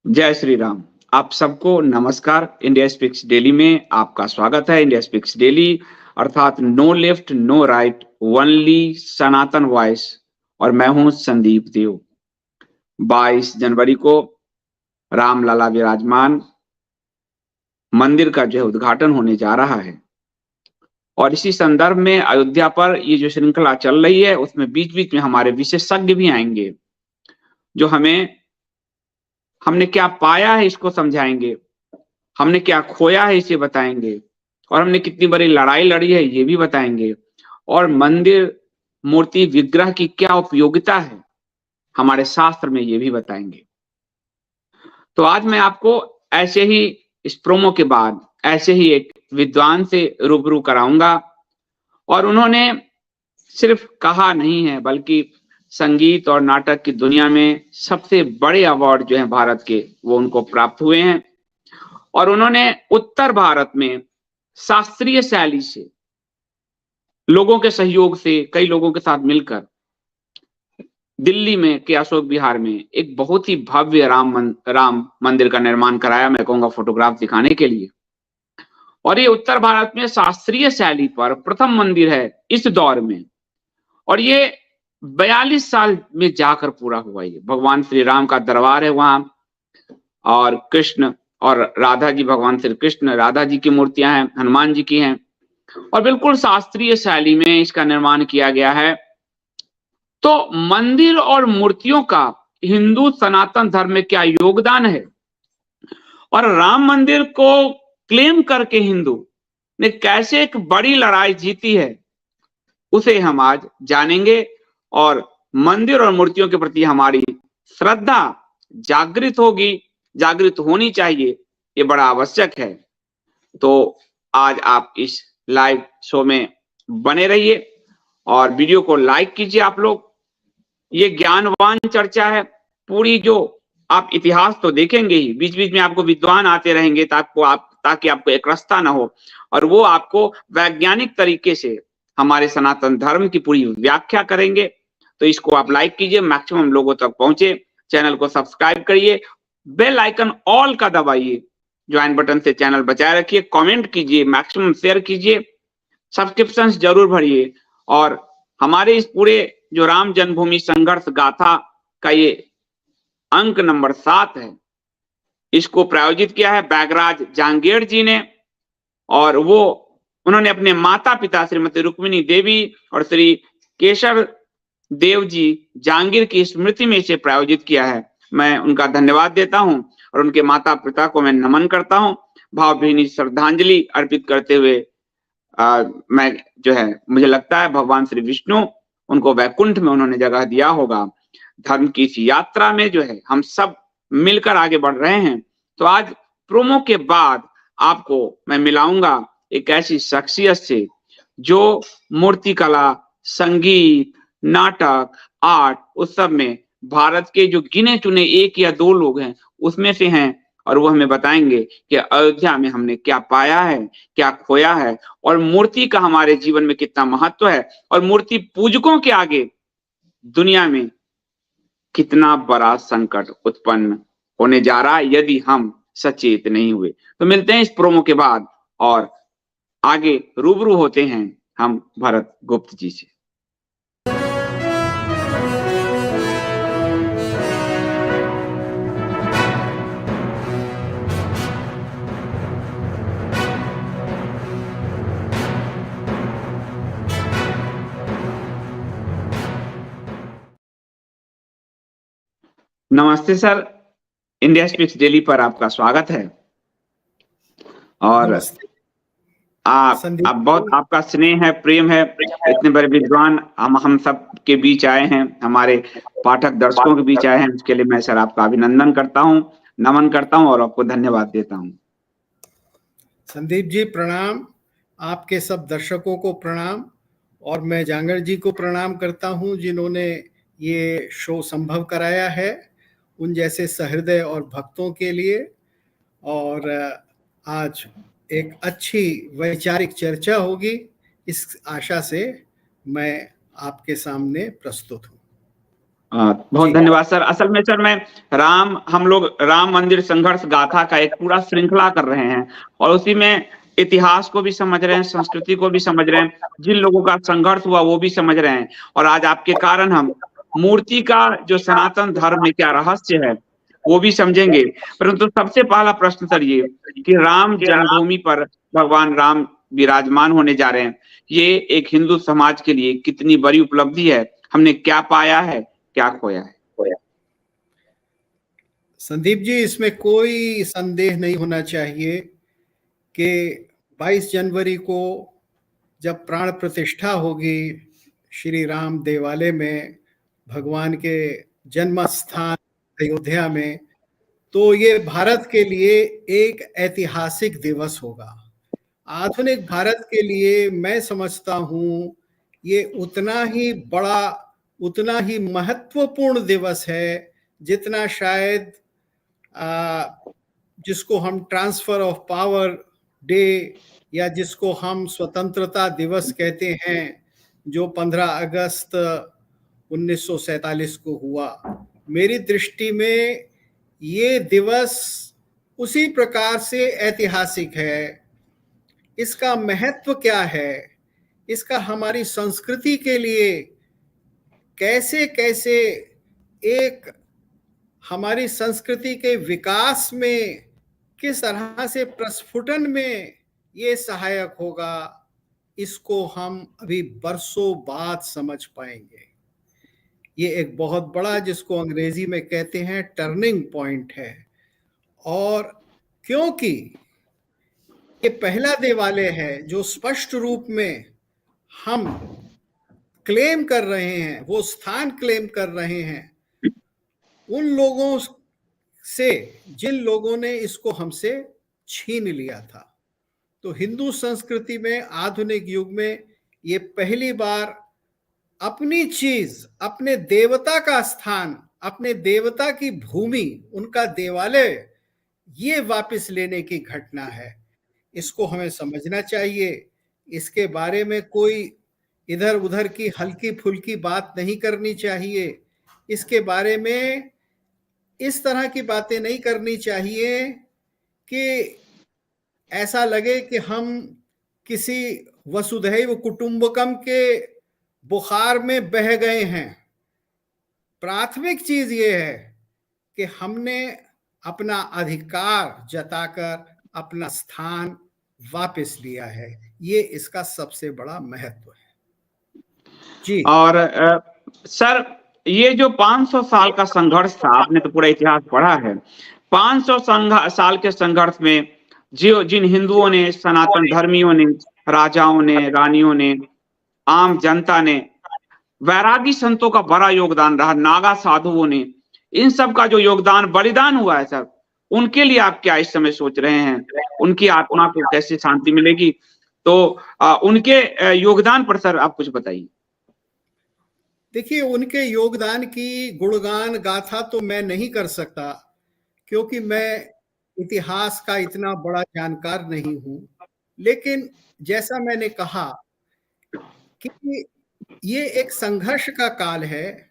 जय श्री राम। आप सबको नमस्कार। इंडिया स्पीक्स डेली में आपका स्वागत है। इंडिया स्पीक्स डेली अर्थात no left no right, only Sanatan voice. और मैं हूं संदीप देव। 22 जनवरी को रामलला विराजमान मंदिर का जो है उद्घाटन होने जा रहा है। और इसी संदर्भ में अयोध्या पर ये जो श्रृंखला चल रही है उसमें बीच बीच में हमारे विशेषज्ञ भी आएंगे, जो हमने क्या पाया है इसको समझाएंगे, हमने क्या खोया है इसे बताएंगे, और हमने कितनी बड़ी लड़ाई लड़ी है ये भी बताएंगे, और मंदिर मूर्ति विग्रह की क्या उपयोगिता है हमारे शास्त्र में ये भी बताएंगे। तो आज मैं आपको ऐसे ही इस प्रोमो के बाद ऐसे ही एक विद्वान से रूबरू कराऊंगा, और उन्होंने सिर्फ कहा नहीं है बल्कि संगीत और नाटक की दुनिया में सबसे बड़े अवार्ड जो हैं भारत के वो उनको प्राप्त हुए हैं। और उन्होंने उत्तर भारत में शास्त्रीय शैली से लोगों के सहयोग से कई लोगों के साथ मिलकर दिल्ली में के अशोक विहार में एक बहुत ही भव्य राम मंदिर का निर्माण कराया। मैं कहूंगा फोटोग्राफ दिखाने के लिए। और ये उत्तर भारत में शास्त्रीय शैली पर प्रथम मंदिर है इस दौर में। और ये 42 साल में जाकर पूरा हुआ। ये भगवान श्री राम का दरबार है वहां, और कृष्ण और राधा जी, भगवान श्री कृष्ण राधा जी की मूर्तियां हैं, हनुमान जी की हैं, और बिल्कुल शास्त्रीय शैली में इसका निर्माण किया गया है। तो मंदिर और मूर्तियों का हिंदू सनातन धर्म में क्या योगदान है, और राम मंदिर को क्लेम करके हिंदू ने कैसे एक बड़ी लड़ाई जीती है, उसे हम आज जानेंगे। और मंदिर और मूर्तियों के प्रति हमारी श्रद्धा जागृत होगी, जागृत होनी चाहिए, ये बड़ा आवश्यक है। तो आज आप इस लाइव शो में बने रहिए और वीडियो को लाइक कीजिए। आप लोग, ये ज्ञानवान चर्चा है पूरी। जो आप इतिहास तो देखेंगे ही, बीच बीच में आपको विद्वान आते रहेंगे ताकि आपको एक रास्ता ना हो, और वो आपको वैज्ञानिक तरीके से हमारे सनातन धर्म की पूरी व्याख्या करेंगे। तो इसको आप लाइक कीजिए, मैक्सिमम लोगों तक पहुंचे। चैनल को सब्सक्राइब करिए, बेल आइकन ऑल का दबाइए, ज्वाइन बटन से चैनल बचाए रखिए, कमेंट कीजिए, मैक्सिमम शेयर कीजिए, सब्सक्रिप्शन जरूर भरिए। और हमारे इस पूरे जो राम जन्मभूमि संघर्ष गाथा का ये अंक नंबर 7 है, इसको प्रायोजित किया है बैगराज जांगेड़ जी ने। और उन्होंने अपने माता पिता श्रीमती रुक्मिणी देवी और श्री केशव देव जी जांगीर की स्मृति में इसे प्रायोजित किया है। मैं उनका धन्यवाद देता हूं और उनके माता पिता को मैं नमन करता हूं, भावभीनी श्रद्धांजलि अर्पित करते हुए मैं जो है, मुझे लगता है भगवान श्री विष्णु उनको वैकुंठ में उन्होंने जगह दिया होगा। धर्म की इस यात्रा में जो है हम सब मिलकर आगे बढ़ रहे हैं। तो आज प्रोमो के बाद आपको मैं मिलाऊंगा एक ऐसी शख्सियत से जो मूर्ति कला, संगीत, नाटक, आर्ट, उस सब में भारत के जो गिने चुने 1 या 2 लोग हैं उसमें से हैं। और वो हमें बताएंगे कि अयोध्या में हमने क्या पाया है, क्या खोया है, और मूर्ति का हमारे जीवन में कितना महत्व है, और मूर्ति पूजकों के आगे दुनिया में कितना बड़ा संकट उत्पन्न होने जा रहा है यदि हम सचेत नहीं हुए। तो मिलते हैं इस प्रोमो के बाद और आगे रूबरू होते हैं हम भरत गुप्त जी से। नमस्ते सर, इंडिया स्पीक्स डेली पर आपका स्वागत है। और नमस्ते आप बहुत, आपका स्नेह है, प्रेम है, इतने बड़े विद्वान हम सब के बीच आए हैं, हमारे पाठक दर्शकों के बीच आए हैं, उसके लिए मैं सर आपका अभिनंदन करता हूं, नमन करता हूं और आपको धन्यवाद देता हूं। संदीप जी प्रणाम, आपके सब दर्शकों को प्रणाम, और मैं जांगड़ जी को प्रणाम करता हूं जिन्होंने ये शो संभव कराया है, उन जैसे सहृदय और भक्तों के लिए। और आज एक अच्छी वैचारिक चर्चा होगी, इस आशा से मैं आपके सामने प्रस्तुत हूं। बहुत जी धन्यवाद सर। असल में सर मैं हम लोग राम मंदिर संघर्ष गाथा का एक पूरा श्रृंखला कर रहे हैं और उसी में इतिहास को भी समझ रहे हैं, संस्कृति को भी समझ रहे हैं, जिन लोगों का संघर्ष हुआ वो भी समझ रहे हैं और आज आपके कारण हम मूर्ति का जो सनातन धर्म में क्या रहस्य है वो भी समझेंगे। परंतु सबसे पहला प्रश्न सर ये कि राम जन्मभूमि पर भगवान राम विराजमान होने जा रहे हैं, ये एक हिंदू समाज के लिए कितनी बड़ी उपलब्धि है, हमने क्या पाया है, क्या खोया है? संदीप जी, इसमें कोई संदेह नहीं होना चाहिए कि 22 जनवरी को जब प्राण प्रतिष्ठा होगी श्री राम देवालय में, भगवान के जन्म स्थान अयोध्या में, तो ये भारत के लिए एक ऐतिहासिक दिवस होगा। आधुनिक भारत के लिए मैं समझता हूं ये उतना ही बड़ा, उतना ही महत्वपूर्ण दिवस है जितना शायद जिसको हम ट्रांसफर ऑफ पावर डे या जिसको हम स्वतंत्रता दिवस कहते हैं, जो 15 अगस्त 1947 को हुआ। मेरी दृष्टि में ये दिवस उसी प्रकार से ऐतिहासिक है। इसका महत्व क्या है, इसका हमारी संस्कृति के लिए कैसे कैसे एक हमारी संस्कृति के विकास में किस तरह से प्रस्फुटन में ये सहायक होगा, इसको हम अभी बरसों बाद समझ पाएंगे। ये एक बहुत बड़ा, जिसको अंग्रेजी में कहते हैं, टर्निंग पॉइंट है। और क्योंकि ये पहला देवालय है जो स्पष्ट रूप में हम क्लेम कर रहे हैं, वो स्थान क्लेम कर रहे हैं उन लोगों से जिन लोगों ने इसको हमसे छीन लिया था। तो हिंदू संस्कृति में आधुनिक युग में ये पहली बार अपनी चीज, अपने देवता का स्थान, अपने देवता की भूमि, उनका देवालय, ये वापस लेने की घटना है। इसको हमें समझना चाहिए। इसके बारे में कोई इधर उधर की हल्की फुल्की बात नहीं करनी चाहिए। इसके बारे में इस तरह की बातें नहीं करनी चाहिए कि ऐसा लगे कि हम किसी वसुधैव कुटुंबकम के बुखार में बह गए हैं। प्राथमिक चीज ये है कि हमने अपना अधिकार जताकर अपना स्थान वापस लिया है। ये इसका सबसे बड़ा महत्व है। जी। और सर, ये जो 500 साल का संघर्ष था, आपने तो पूरा इतिहास पढ़ा है, 500 साल के संघर्ष में जिन हिंदुओं ने, सनातन धर्मियों ने, राजाओं ने, रानियों ने, आम जनता ने, वैरागी संतों का बड़ा योगदान रहा, नागा साधुओं ने, इन सब का जो योगदान, बलिदान हुआ है सर, उनके लिए आप क्या इस समय सोच रहे हैं? उनकी आत्मा को कैसे शांति मिलेगी? तो उनके योगदान पर सर आप कुछ बताइए। देखिए, उनके योगदान की गुणगान गाथा तो मैं नहीं कर सकता, क्योंकि मैं इतिहास का इतना बड़ा जानकार नहीं हूं। लेकिन जैसा मैंने कहा कि ये एक संघर्ष का काल है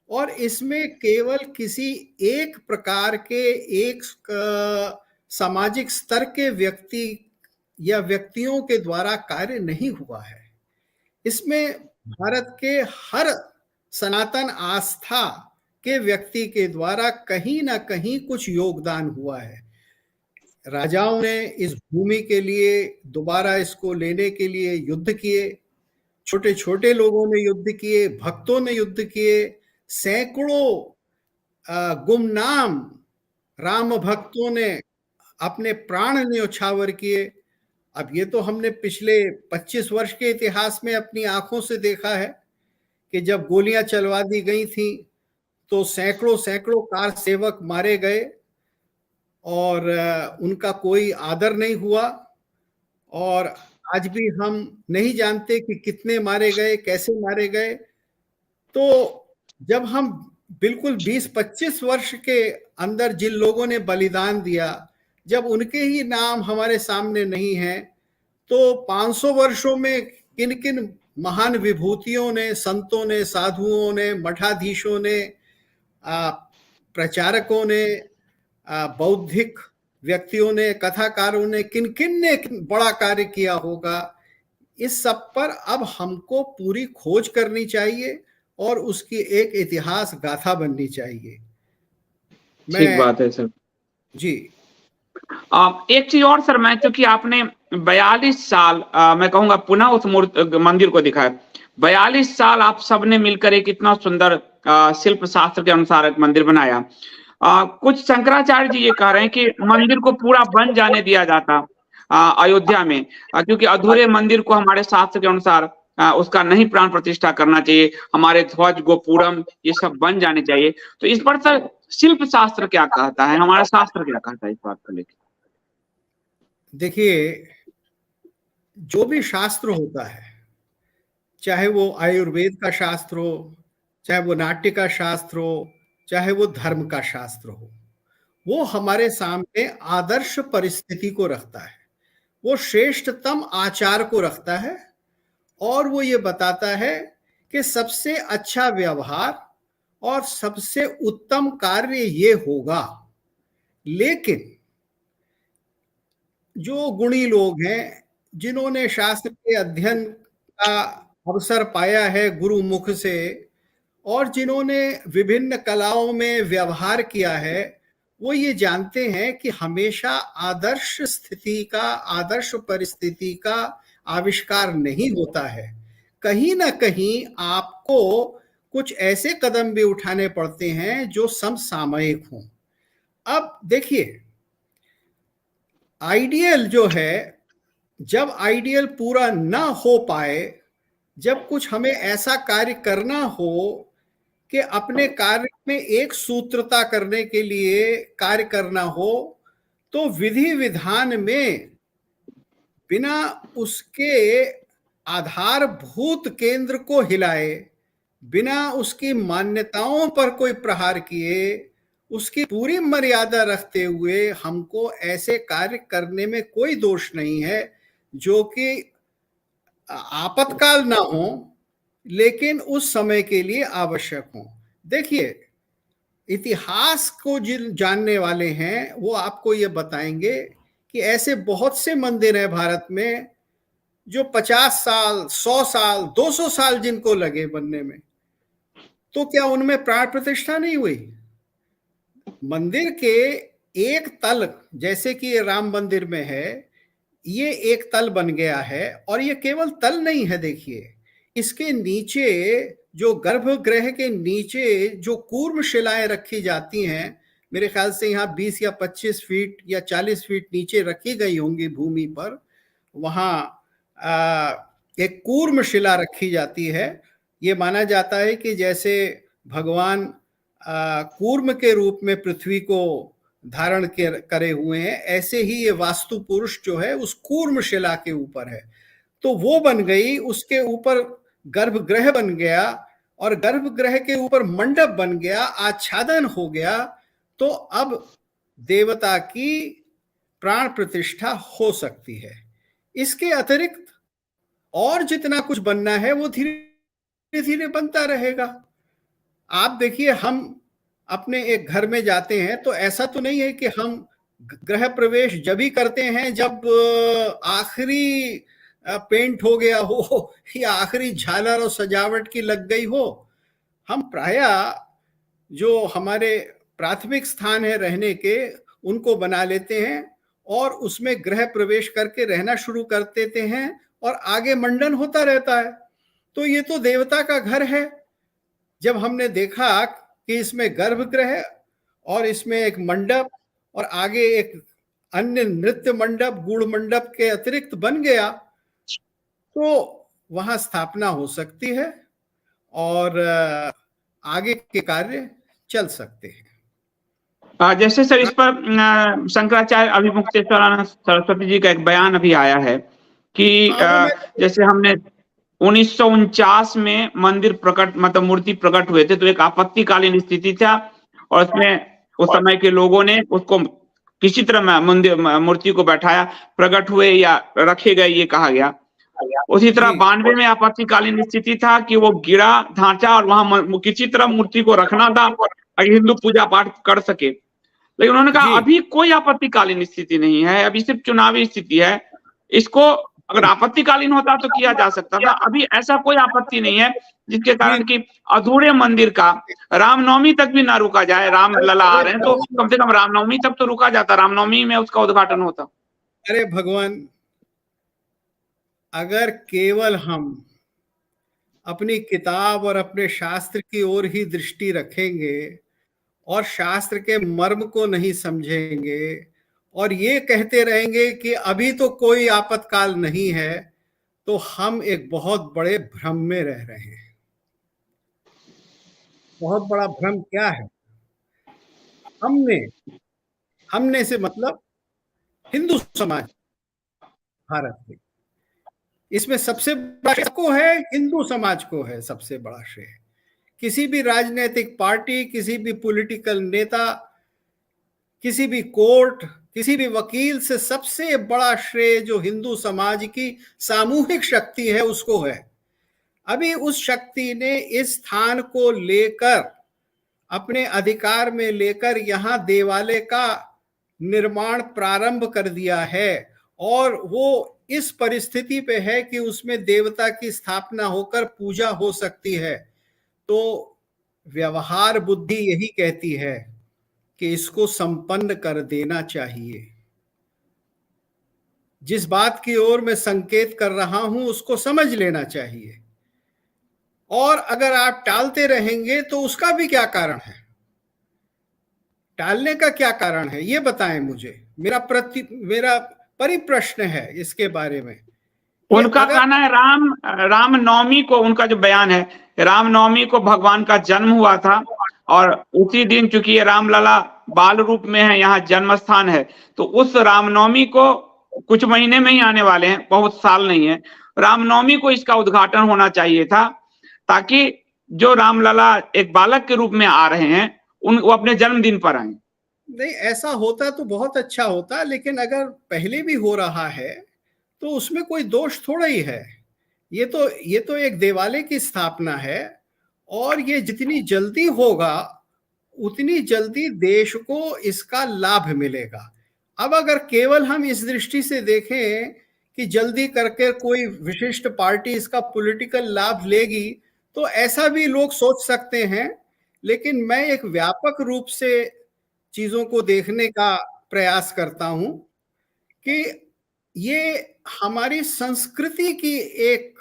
और इसमें केवल किसी एक प्रकार के, एक सामाजिक स्तर के व्यक्ति या व्यक्तियों के द्वारा कार्य नहीं हुआ है। इसमें भारत के हर सनातन आस्था के व्यक्ति के द्वारा कहीं ना कहीं कुछ योगदान हुआ है। राजाओं ने इस भूमि के लिए, दोबारा इसको लेने के लिए युद्ध किए, छोटे छोटे लोगों ने युद्ध किए, भक्तों ने युद्ध किए, सैकड़ों गुमनाम राम भक्तों ने अपने प्राण न्योछावर किए। अब ये तो हमने पिछले 25 वर्ष के इतिहास में अपनी आंखों से देखा है कि जब गोलियां चलवा दी गई थी तो सैकड़ों सैकड़ों कार सेवक मारे गए और उनका कोई आदर नहीं हुआ। और आज भी हम नहीं जानते कि कितने मारे गए, कैसे मारे गए। तो जब हम बिल्कुल 20-25 वर्ष के अंदर जिन लोगों ने बलिदान दिया, जब उनके ही नाम हमारे सामने नहीं है, तो 500 वर्षों में किन किन महान विभूतियों ने, संतों ने, साधुओं ने, मठाधीशों ने प्रचारकों ने, बौद्धिक व्यक्तियों ने, कथाकारों ने, किन किन ने बड़ा कार्य किया होगा, इस सब पर अब हमको पूरी खोज करनी चाहिए और उसकी एक इतिहास गाथा बननी चाहिए। ठीक बात है सर। जी। एक चीज और सर, मैं क्योंकि आपने 42 साल मैं कहूंगा पुनः उस मंदिर को दिखाया, 42 साल आप सबने मिलकर एक इतना सुंदर शिल्प शास्त्र के अनुसार एक मंदिर बनाया। कुछ शंकराचार्य जी ये कह रहे हैं कि मंदिर को पूरा बन जाने दिया जाता अयोध्या में, क्योंकि अधूरे मंदिर को हमारे शास्त्र के अनुसार उसका नहीं प्राण प्रतिष्ठा करना चाहिए, हमारे ध्वज गोपुरम ये सब बन जाने चाहिए। तो इस पर सर शिल्प शास्त्र क्या कहता है, हमारा शास्त्र क्या कहता है इस बात को लेकर? देखिए, जो भी शास्त्र होता है, चाहे वो आयुर्वेद का शास्त्र हो, चाहे वो नाट्य का शास्त्र हो, चाहे वो धर्म का शास्त्र हो, वो हमारे सामने आदर्श परिस्थिति को रखता है, वो श्रेष्ठतम आचार को रखता है और वो ये बताता है कि सबसे अच्छा व्यवहार और सबसे उत्तम कार्य ये होगा। लेकिन जो गुणी लोग हैं, जिन्होंने शास्त्र के अध्ययन का अवसर पाया है गुरु मुख से और जिन्होंने विभिन्न कलाओं में व्यवहार किया है, वो ये जानते हैं कि हमेशा आदर्श स्थिति का, आदर्श परिस्थिति का आविष्कार नहीं होता है। कहीं ना कहीं आपको कुछ ऐसे कदम भी उठाने पड़ते हैं जो समसामयिक हों। अब देखिए, आइडियल जो है, जब आइडियल पूरा ना हो पाए, जब कुछ हमें ऐसा कार्य करना हो कि अपने कार्य में एक सूत्रता करने के लिए कार्य करना हो, तो विधि विधान में बिना उसके आधारभूत केंद्र को हिलाए, बिना उसकी मान्यताओं पर कोई प्रहार किए, उसकी पूरी मर्यादा रखते हुए हमको ऐसे कार्य करने में कोई दोष नहीं है जो कि आपातकाल ना हो लेकिन उस समय के लिए आवश्यक हो। देखिए, इतिहास को जिन जानने वाले हैं वो आपको ये बताएंगे कि ऐसे बहुत से मंदिर हैं भारत में जो 50 साल, 100 साल, 200 साल जिनको लगे बनने में, तो क्या उनमें प्राण प्रतिष्ठा नहीं हुई? मंदिर के एक तल, जैसे कि ये राम मंदिर में है, ये एक तल बन गया है और ये केवल तल नहीं है। देखिए, इसके नीचे जो गर्भगृह के नीचे जो कूर्म शिलाएं रखी जाती हैं, मेरे ख्याल से यहाँ 20 या 25 फीट या 40 फीट नीचे रखी गई होंगी भूमि पर, वहाँ एक कूर्म शिला रखी जाती है। ये माना जाता है कि जैसे भगवान कूर्म के रूप में पृथ्वी को धारण करे हुए हैं, ऐसे ही ये वास्तु पुरुष जो है उस कूर्म शिला के ऊपर है। तो वो बन गई, उसके ऊपर गर्भगृह बन गया और गर्भगृह के ऊपर मंडप बन गया, आच्छादन हो गया, तो अब देवता की प्राण प्रतिष्ठा हो सकती है। इसके अतिरिक्त और जितना कुछ बनना है वो धीरे धीरे बनता रहेगा। आप देखिए, हम अपने एक घर में जाते हैं तो ऐसा तो नहीं है कि हम गृह प्रवेश जब ही करते हैं जब आखिरी पेंट हो गया हो या आखिरी झालर और सजावट की लग गई हो। हम प्रायः जो हमारे प्राथमिक स्थान है रहने के, उनको बना लेते हैं और उसमें गृह प्रवेश करके रहना शुरू कर देते हैं और आगे मंडन होता रहता है। तो ये तो देवता का घर है। जब हमने देखा कि इसमें गर्भगृह और इसमें एक मंडप और आगे एक अन्य नृत्य मंडप, गूढ़ मंडप के अतिरिक्त बन गया, तो वहां स्थापना हो सकती है और आगे के कार्य चल सकते हैं। जैसे सर इस पर शंकराचार्य अभिमुक्तेश्वरानंद सरस्वती जी का एक बयान अभी आया है कि जैसे हमने 1949 में मंदिर प्रकट, मतलब मूर्ति प्रकट हुए थे, तो एक आपत्तिकालीन स्थिति था और उसमें उस समय के लोगों ने उसको किसी तरह मंदिर मूर्ति को बैठाया, प्रकट हुए या रखे गए ये कहा गया। उसी तरह 92 में आपत्तिकालीन स्थिति था कि वो गिरा ढांचा और वहां किसी तरह मूर्ति को रखना था, ताकि हिंदू पूजा पाठ कर सके। लेकिन उन्होंने कहा जी। अभी कोई आपत्तिकालीन स्थिति नहीं है, अभी सिर्फ चुनावी स्थिति है। इसको अगर आपत्तिकालीन होता तो किया जा सकता था, अभी ऐसा कोई आपत्ति नहीं है जिसके कारण कि अधूरे मंदिर का रामनवमी तक भी ना रुका जाए। राम लला आ रहे हैं तो कम से कम रामनवमी तक तो रुका जाता, रामनवमी में उसका उद्घाटन होता। अरे भगवान, अगर केवल हम अपनी किताब और अपने शास्त्र की ओर ही दृष्टि रखेंगे और शास्त्र के मर्म को नहीं समझेंगे और ये कहते रहेंगे कि अभी तो कोई आपातकाल नहीं है, तो हम एक बहुत बड़े भ्रम में रह रहे हैं। बहुत बड़ा भ्रम क्या है? हमने से मतलब हिंदू समाज, भारत के, इसमें सबसे बड़ा श्रेय को है, हिंदू समाज को है सबसे बड़ा श्रेय। किसी भी राजनीतिक पार्टी, किसी भी पॉलिटिकल नेता, किसी भी कोर्ट, किसी भी वकील से सबसे बड़ा श्रेय जो हिंदू समाज की सामूहिक शक्ति है उसको है। अभी उस शक्ति ने इस स्थान को लेकर, अपने अधिकार में लेकर यहां देवालय का निर्माण प्रारंभ कर दिया है और वो इस परिस्थिति पे है कि उसमें देवता की स्थापना होकर पूजा हो सकती है। तो व्यवहार बुद्धि यही कहती है कि इसको संपन्न कर देना चाहिए। जिस बात की ओर मैं संकेत कर रहा हूं उसको समझ लेना चाहिए, और अगर आप टालते रहेंगे तो उसका भी क्या कारण है? टालने का क्या कारण है ये बताएं मुझे। मेरा परिप्रश्न है इसके बारे में। उनका कहना है रामनवमी को, उनका जो बयान है, रामनवमी को भगवान का जन्म हुआ था और उसी दिन चूंकि ये रामलला बाल रूप में है, यहाँ जन्म स्थान है, तो उस रामनवमी को कुछ महीने में ही आने वाले हैं, बहुत साल नहीं है, रामनवमी को इसका उद्घाटन होना चाहिए था, ताकि जो रामलला एक बालक के रूप में आ रहे हैं वो अपने जन्मदिन पर आए। नहीं, ऐसा होता तो बहुत अच्छा होता, लेकिन अगर पहले भी हो रहा है तो उसमें कोई दोष थोड़ा ही है। ये तो एक देवालय की स्थापना है और ये जितनी जल्दी होगा उतनी जल्दी देश को इसका लाभ मिलेगा। अब अगर केवल हम इस दृष्टि से देखें कि जल्दी करके कोई विशिष्ट पार्टी इसका पॉलिटिकल लाभ लेगी, तो ऐसा भी लोग सोच सकते हैं, लेकिन मैं एक व्यापक रूप से चीजों को देखने का प्रयास करता हूं कि ये हमारी संस्कृति की एक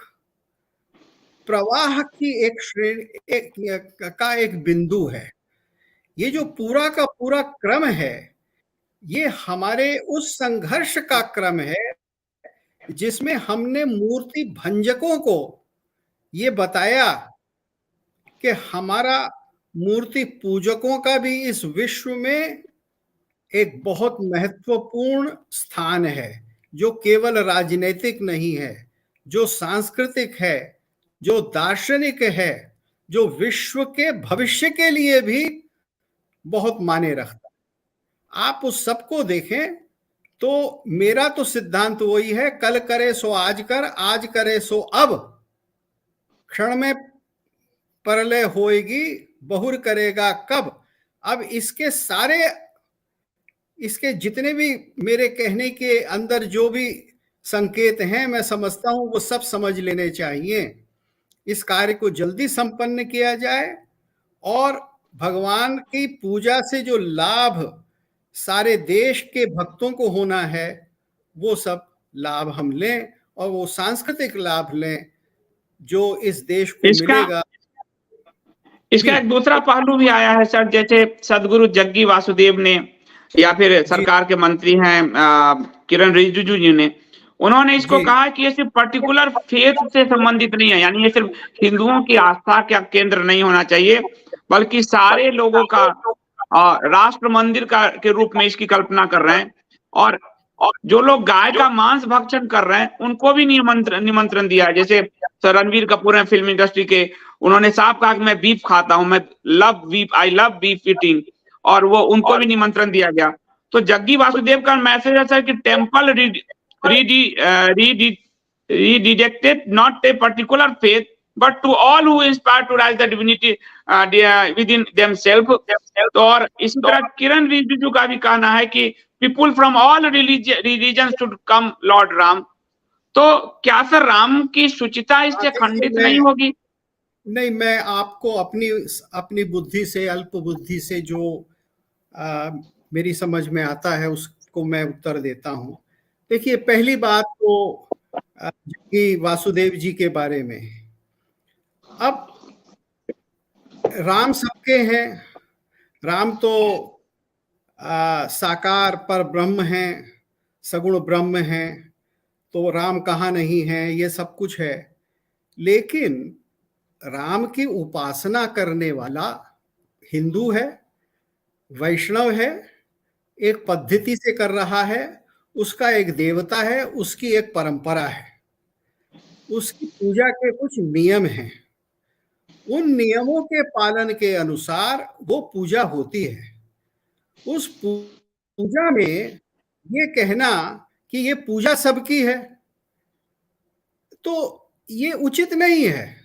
प्रवाह की एक श्रेणी का एक बिंदु है। ये जो पूरा का पूरा क्रम है, ये हमारे उस संघर्ष का क्रम है जिसमें हमने मूर्ति भंजकों को ये बताया कि हमारा मूर्ति पूजकों का भी इस विश्व में एक बहुत महत्वपूर्ण स्थान है, जो केवल राजनीतिक नहीं है, जो सांस्कृतिक है, जो दार्शनिक है, जो विश्व के भविष्य के लिए भी बहुत मायने रखता है। आप उस सबको देखें तो मेरा तो सिद्धांत वही है, कल करे सो आज कर, आज करे सो अब, क्षण में प्रलय होएगी, बहुर करेगा कब। अब इसके जितने भी मेरे कहने के अंदर जो भी संकेत हैं, मैं समझता हूं वो सब समझ लेने चाहिए। इस कार्य को जल्दी संपन्न किया जाए और भगवान की पूजा से जो लाभ सारे देश के भक्तों को होना है, वो सब लाभ हम लें और वो सांस्कृतिक लाभ लें जो इस देश को मिलेगा। इसका एक दूसरा पहलू भी आया है सर, जैसे सदगुरु जग्गी वासुदेव ने या फिर सरकार के मंत्री हैं किरण रिजिजू जी ने, उन्होंने इसको कहा कि ये सिर्फ पर्टिकुलर फेथ से संबंधित नहीं है, यानी ये सिर्फ हिंदुओं की आस्था का केंद्र नहीं होना चाहिए, बल्कि सारे लोगों का राष्ट्र मंदिर के रूप में इसकी कल्पना कर रहे हैं। और जो लोग गाय का मांस भक्षण कर रहे हैं उनको भी निमंत्रण दिया है। जैसे सर रणवीर कपूर है फिल्म इंडस्ट्री के, उन्होंने साफ कहा कि मैं बीफ खाता हूं, मैं आई लव बीफ ईटिंग, और वो उनको भी निमंत्रण दिया गया। तो जग्गी वासुदेव का मैसेज है सर कि temple redirected not a particular faith but to all who inspire to rise the divinity within themselves. तो और इसी तरह किरण रिजिजू का भी कहना है कि people from all religion should come Lord Ram. तो क्या सर राम की शुचिता इससे खंडित नहीं होगी? नहीं, मैं आपको अपनी बुद्धि से, अल्प बुद्धि से जो मेरी समझ में आता है उसको मैं उत्तर देता हूं। देखिए, पहली बात तो कि वासुदेव जी के बारे में, अब राम सबके हैं, राम तो साकार पर ब्रह्म हैं, सगुण ब्रह्म हैं, तो राम कहाँ नहीं है, ये सब कुछ है। लेकिन राम की उपासना करने वाला हिंदू है, वैष्णव है, एक पद्धति से कर रहा है, उसका एक देवता है, उसकी एक परंपरा है, उसकी पूजा के कुछ नियम हैं, उन नियमों के पालन के अनुसार वो पूजा होती है। उस पूजा में ये कहना कि ये पूजा सबकी है, तो ये उचित नहीं है।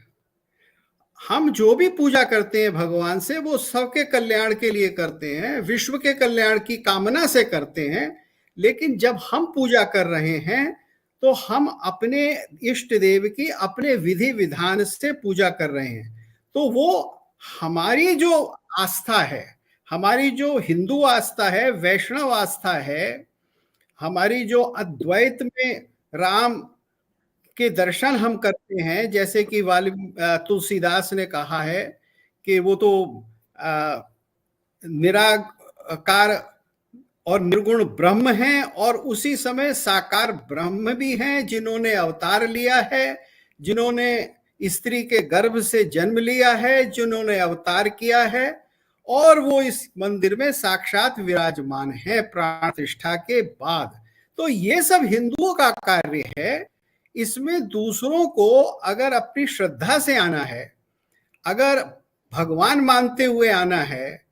हम जो भी पूजा करते हैं भगवान से, वो सबके कल्याण के लिए करते हैं, विश्व के कल्याण की कामना से करते हैं। लेकिन जब हम पूजा कर रहे हैं तो हम अपने इष्ट देव की अपने विधि विधान से पूजा कर रहे हैं। तो वो हमारी जो आस्था है, हमारी जो हिंदू आस्था है, वैष्णव आस्था है, हमारी जो अद्वैत में राम के दर्शन हम करते हैं, जैसे कि तुलसीदास ने कहा है कि वो तो निराकार और निर्गुण ब्रह्म हैं और उसी समय साकार ब्रह्म भी हैं, जिन्होंने अवतार लिया है, जिन्होंने स्त्री के गर्भ से जन्म लिया है, जिन्होंने अवतार किया है, और वो इस मंदिर में साक्षात विराजमान है प्राण प्रतिष्ठा के बाद। तो ये सब हिंदुओं का कार्य है। इसमें दूसरों को अगर अपनी श्रद्धा से आना है, अगर भगवान मानते हुए आना है,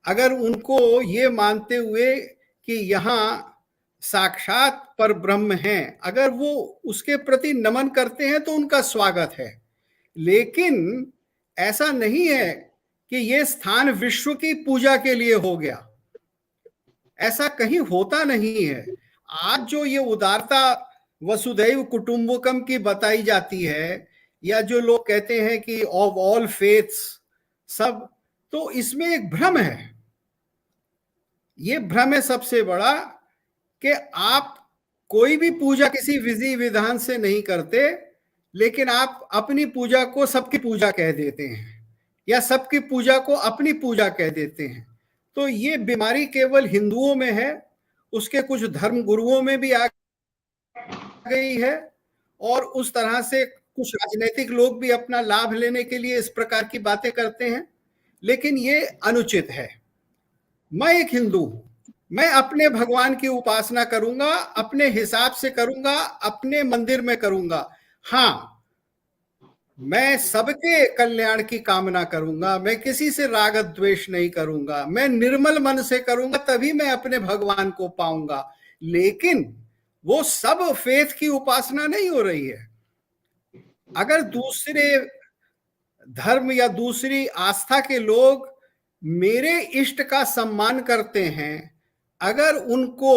अगर उनको ये मानते हुए कि यहाँ साक्षात पर ब्रह्म है, अगर वो उसके प्रति नमन करते हैं तो उनका स्वागत है। लेकिन ऐसा नहीं है कि ये स्थान विश्व की पूजा के लिए हो गया, ऐसा कहीं होता नहीं है। आज जो ये उदारता वसुधैव कुटुंबकम की बताई जाती है, या जो लोग कहते हैं कि ऑफ ऑल फेथ्स सब, तो इसमें एक भ्रम है। ये भ्रम है सबसे बड़ा कि आप कोई भी पूजा किसी विधि विधान से नहीं करते, लेकिन आप अपनी पूजा को सबकी पूजा कह देते हैं, या सबकी पूजा को अपनी पूजा कह देते हैं। तो ये बीमारी केवल हिंदुओं में है, उसके कुछ धर्म गुरुओं में भी आ गई है, और उस तरह से कुछ राजनीतिक लोग भी अपना लाभ लेने के लिए इस प्रकार की बातें करते हैं। लेकिन ये अनुचित है। मैं एक हिंदू हूं, मैं अपने भगवान की उपासना करूंगा, अपने हिसाब से करूंगा, अपने मंदिर में करूंगा। हाँ, मैं सबके कल्याण की कामना करूंगा, मैं किसी से राग द्वेष नहीं करूंगा, मैं निर्मल मन से करूंगा, तभी मैं अपने भगवान को पाऊंगा। लेकिन वो सब फेथ की उपासना नहीं हो रही है। अगर दूसरे धर्म या दूसरी आस्था के लोग मेरे इष्ट का सम्मान करते हैं, अगर उनको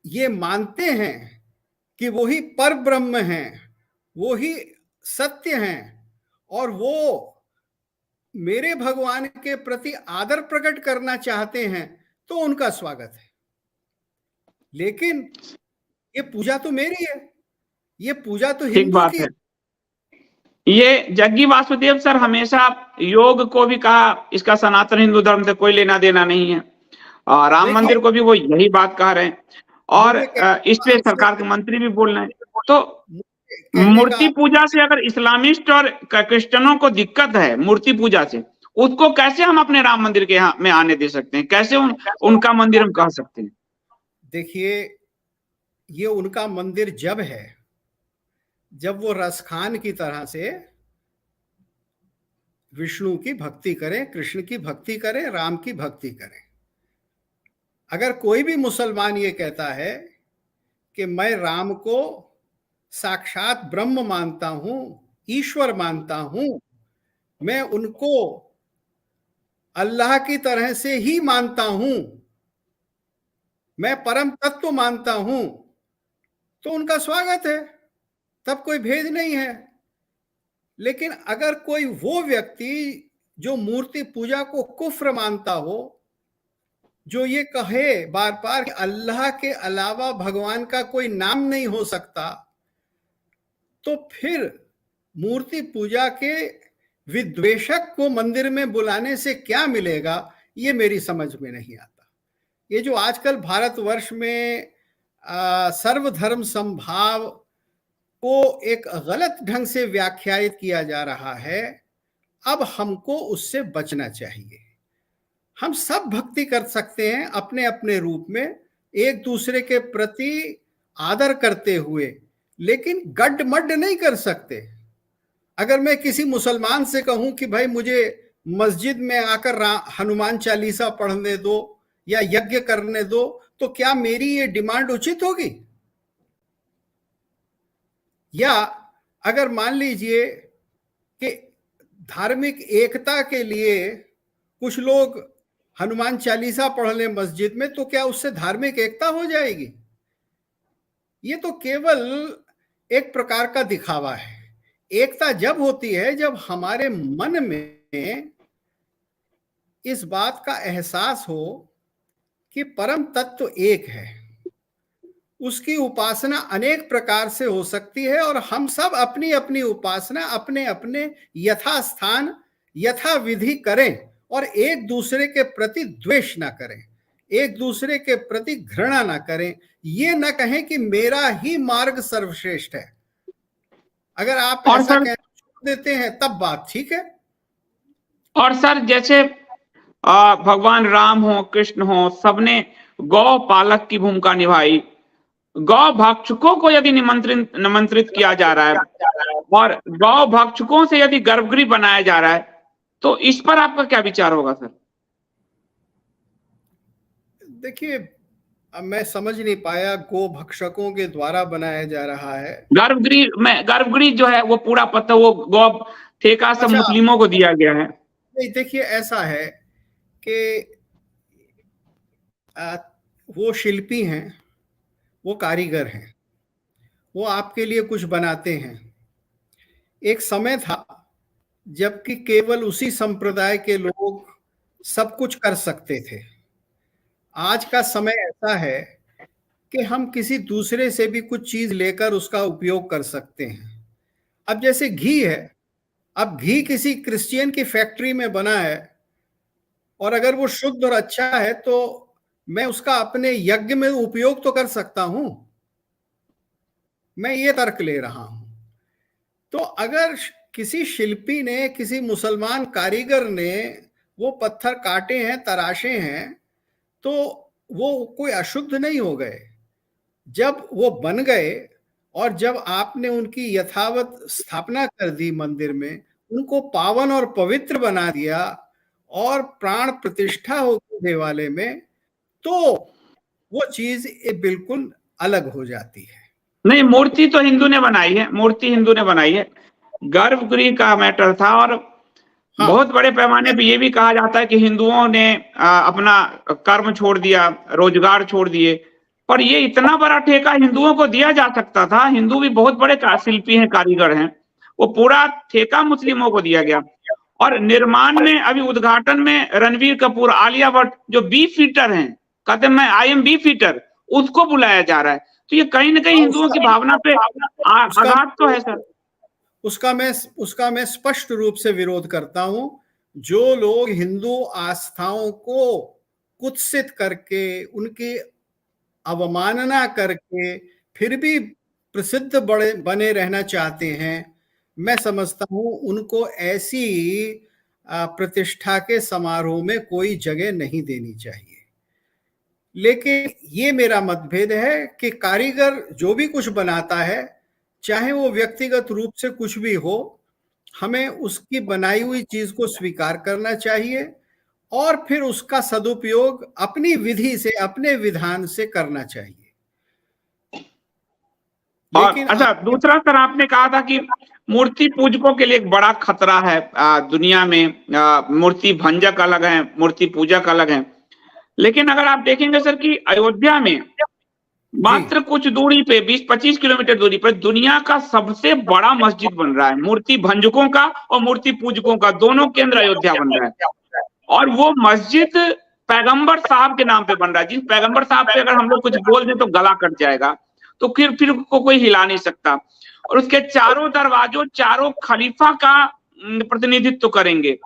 ये मानते हैं कि वही पर ब्रह्म हैं, वही सत्य हैं, और वो मेरे भगवान के प्रति आदर प्रकट करना चाहते हैं, तो उनका स्वागत है। लेकिन ये पूजा तो मेरी है, ये पूजा तो हिंदू की है। ये जग्गी वासुदेव सर हमेशा योग को भी कहा, इसका सनातन हिंदू धर्म से कोई लेना देना नहीं है, और राम मंदिर को भी वो यही बात कह रहे हैं, और इस पे सरकार के मंत्री भी बोल रहे हैं। तो मूर्ति पूजा से अगर इस्लामिस्ट और क्रिश्चियनों को दिक्कत है मूर्ति पूजा से, उसको कैसे हम अपने राम मंदिर के में आने दे सकते हैं? कैसे उनका मंदिर हम कह सकते हैं? देखिए, ये उनका मंदिर जब है जब वो रसखान की तरह से विष्णु की भक्ति करें, कृष्ण की भक्ति करें, राम की भक्ति करें। अगर कोई भी मुसलमान ये कहता है कि मैं राम को साक्षात ब्रह्म मानता हूं, ईश्वर मानता हूं, मैं उनको अल्लाह की तरह से ही मानता हूं, मैं परम तत्व मानता हूं, तो उनका स्वागत है, तब कोई भेद नहीं है। लेकिन अगर कोई वो व्यक्ति जो मूर्ति पूजा को कुफ्र मानता हो, जो ये कहे बार बार कि अल्लाह के अलावा भगवान का कोई नाम नहीं हो सकता, तो फिर मूर्ति पूजा के विद्वेषक को मंदिर में बुलाने से क्या मिलेगा, ये मेरी समझ में नहीं आता। ये जो आजकल भारतवर्ष में सर्वधर्म समभाव को एक गलत ढंग से व्याख्यायित किया जा रहा है, अब हमको उससे बचना चाहिए। हम सब भक्ति कर सकते हैं अपने अपने रूप में, एक दूसरे के प्रति आदर करते हुए, लेकिन गड्ढमड्ढ नहीं कर सकते। अगर मैं किसी मुसलमान से कहूं कि भाई मुझे मस्जिद में आकर हनुमान चालीसा पढ़ने दो या यज्ञ करने दो, तो क्या मेरी ये डिमांड उचित होगी? या अगर मान लीजिए कि धार्मिक एकता के लिए कुछ लोग हनुमान चालीसा पढ़ लें मस्जिद में, तो क्या उससे धार्मिक एकता हो जाएगी? ये तो केवल एक प्रकार का दिखावा है। एकता जब होती है जब हमारे मन में इस बात का एहसास हो कि परम तत्व एक है, उसकी उपासना अनेक प्रकार से हो सकती है, और हम सब अपनी अपनी उपासना अपने अपने यथास्थान यथा विधि करें, और एक दूसरे के प्रति द्वेष ना करें, एक दूसरे के प्रति घृणा ना करें, ये ना कहें कि मेरा ही मार्ग सर्वश्रेष्ठ है। अगर आप ऐसा कहना छोड़ देते हैं तब बात ठीक है। और सर जैसे भगवान राम हो, कृष्ण हो, सबने गौ पालक की भूमिका निभाई। गौ भक्षकों को यदि निमंत्रित किया जा रहा है और गौ भक्षकों से यदि गर्भगृह बनाया जा रहा है, तो इस पर आपका क्या विचार होगा सर? देखिए, अब मैं समझ नहीं पाया, गो भक्षकों के द्वारा बनाया जा रहा है। गर्भगृह जो है वो पूरा पता, वो गौ ठेका सब मुस्लिमों को दिया गया है। नहीं, देखिए ऐसा है कि वो शिल्पी हैं, वो कारीगर हैं, वो आपके लिए कुछ बनाते हैं। एक समय था जबकि केवल उसी संप्रदाय के लोग सब कुछ कर सकते थे। आज का समय ऐसा है कि हम किसी दूसरे से भी कुछ चीज लेकर उसका उपयोग कर सकते हैं। अब जैसे घी है, अब घी किसी क्रिश्चियन की फैक्ट्री में बना है, और अगर वो शुद्ध और अच्छा है तो मैं उसका अपने यज्ञ में उपयोग तो कर सकता हूं। मैं ये तर्क ले रहा हूं। तो अगर किसी शिल्पी ने, किसी मुसलमान कारीगर ने वो पत्थर काटे हैं, तराशे हैं, तो वो कोई अशुद्ध नहीं हो गए। जब वो बन गए और जब आपने उनकी यथावत स्थापना कर दी मंदिर में, उनको पावन और पवित्र बना दिया और प्राण प्रतिष्ठा होगी देवालय में, तो वो चीज बिल्कुल अलग हो जाती है। नहीं, मूर्ति तो हिंदू ने बनाई है, मूर्ति हिंदू ने बनाई है। गर्भगृह का मैटर था, और हाँ, बहुत बड़े पैमाने पे ये भी कहा जाता है कि हिंदुओं ने अपना कर्म छोड़ दिया, रोजगार छोड़ दिए, पर ये इतना बड़ा ठेका हिंदुओं को दिया जा सकता था। हिंदू भी बहुत बड़े शिल्पी हैं, कारीगर हैं, वो पूरा ठेका मुस्लिमों को दिया गया। और निर्माण में अभी उद्घाटन में रणवीर कपूर, आलिया भट्ट जो बी फीटर हैं, कहते हैं मैं आई एम बी फीटर, उसको बुलाया जा रहा है। तो ये कहीं ना कहीं हिंदुओं की भावना पे आघात तो है सर। उसका मैं स्पष्ट रूप से विरोध करता हूं। जो लोग हिंदू आस्थाओं को कुत्सित करके, उनकी अवमानना करके फिर भी प्रसिद्ध बने रहना चाहते हैं, मैं समझता हूं उनको ऐसी प्रतिष्ठा के समारोह में कोई जगह नहीं देनी चाहिए। लेकिन ये मेरा मतभेद है कि कारीगर जो भी कुछ बनाता है, चाहे वो व्यक्तिगत रूप से कुछ भी हो, हमें उसकी बनाई हुई चीज को स्वीकार करना चाहिए और फिर उसका सदुपयोग अपनी विधि से, अपने विधान से करना चाहिए। और लेकिन अच्छा, दूसरा सर आपने कहा था कि मूर्ति पूजकों के लिए एक बड़ा खतरा है दुनिया में। मूर्ति भंजक अलग है, मूर्ति पूजक अलग है। लेकिन अगर आप देखेंगे सर कि अयोध्या में जी मात्र कुछ दूरी पे 20-25 किलोमीटर दूरी पर दुनिया का सबसे बड़ा मस्जिद बन रहा है, मूर्ति भंजकों का और मूर्ति पूजकों का, दोनों केंद्र अयोध्या बन रहा है। और वो मस्जिद पैगंबर साहब के नाम पे बन रहा है। जिस पैगंबर साहब पे अगर हम लोग कुछ बोल दें तो गला कट जाएगा, तो फिर को कोई हिला नहीं सकता। और उसके चारों दरवाजों, चारों खलीफा का प्रतिनिधित्व करेंगे।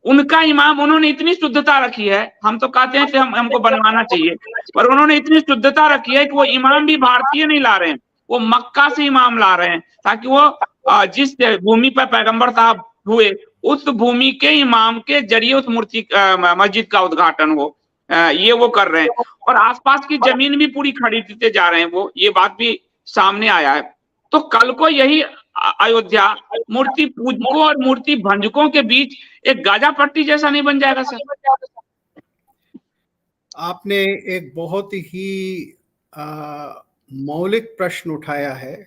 उनका इमाम, उन्होंने इतनी शुद्धता रखी है, हम तो कहते हैं कि हमको बनवाना चाहिए, पर उन्होंने इतनी शुद्धता रखी है कि वो इमाम भी भारतीय नहीं ला रहे हैं, वो मक्का से इमाम ला रहे हैं, ताकि वो जिस भूमि पर पैगंबर साहब हुए उस भूमि के इमाम के जरिए उस मूर्ति मस्जिद का उद्घाटन हो। ये वो कर रहे हैं। और आसपास की जमीन भी पूरी खरीदते जा रहे हैं वो, ये बात भी सामने आया है। तो कल को यही अयोध्या मूर्ति पूजकों और मूर्ति भंजकों के बीच एक गाजा पट्टी जैसा नहीं बन जाएगा सर? आपने एक बहुत ही मौलिक प्रश्न उठाया है,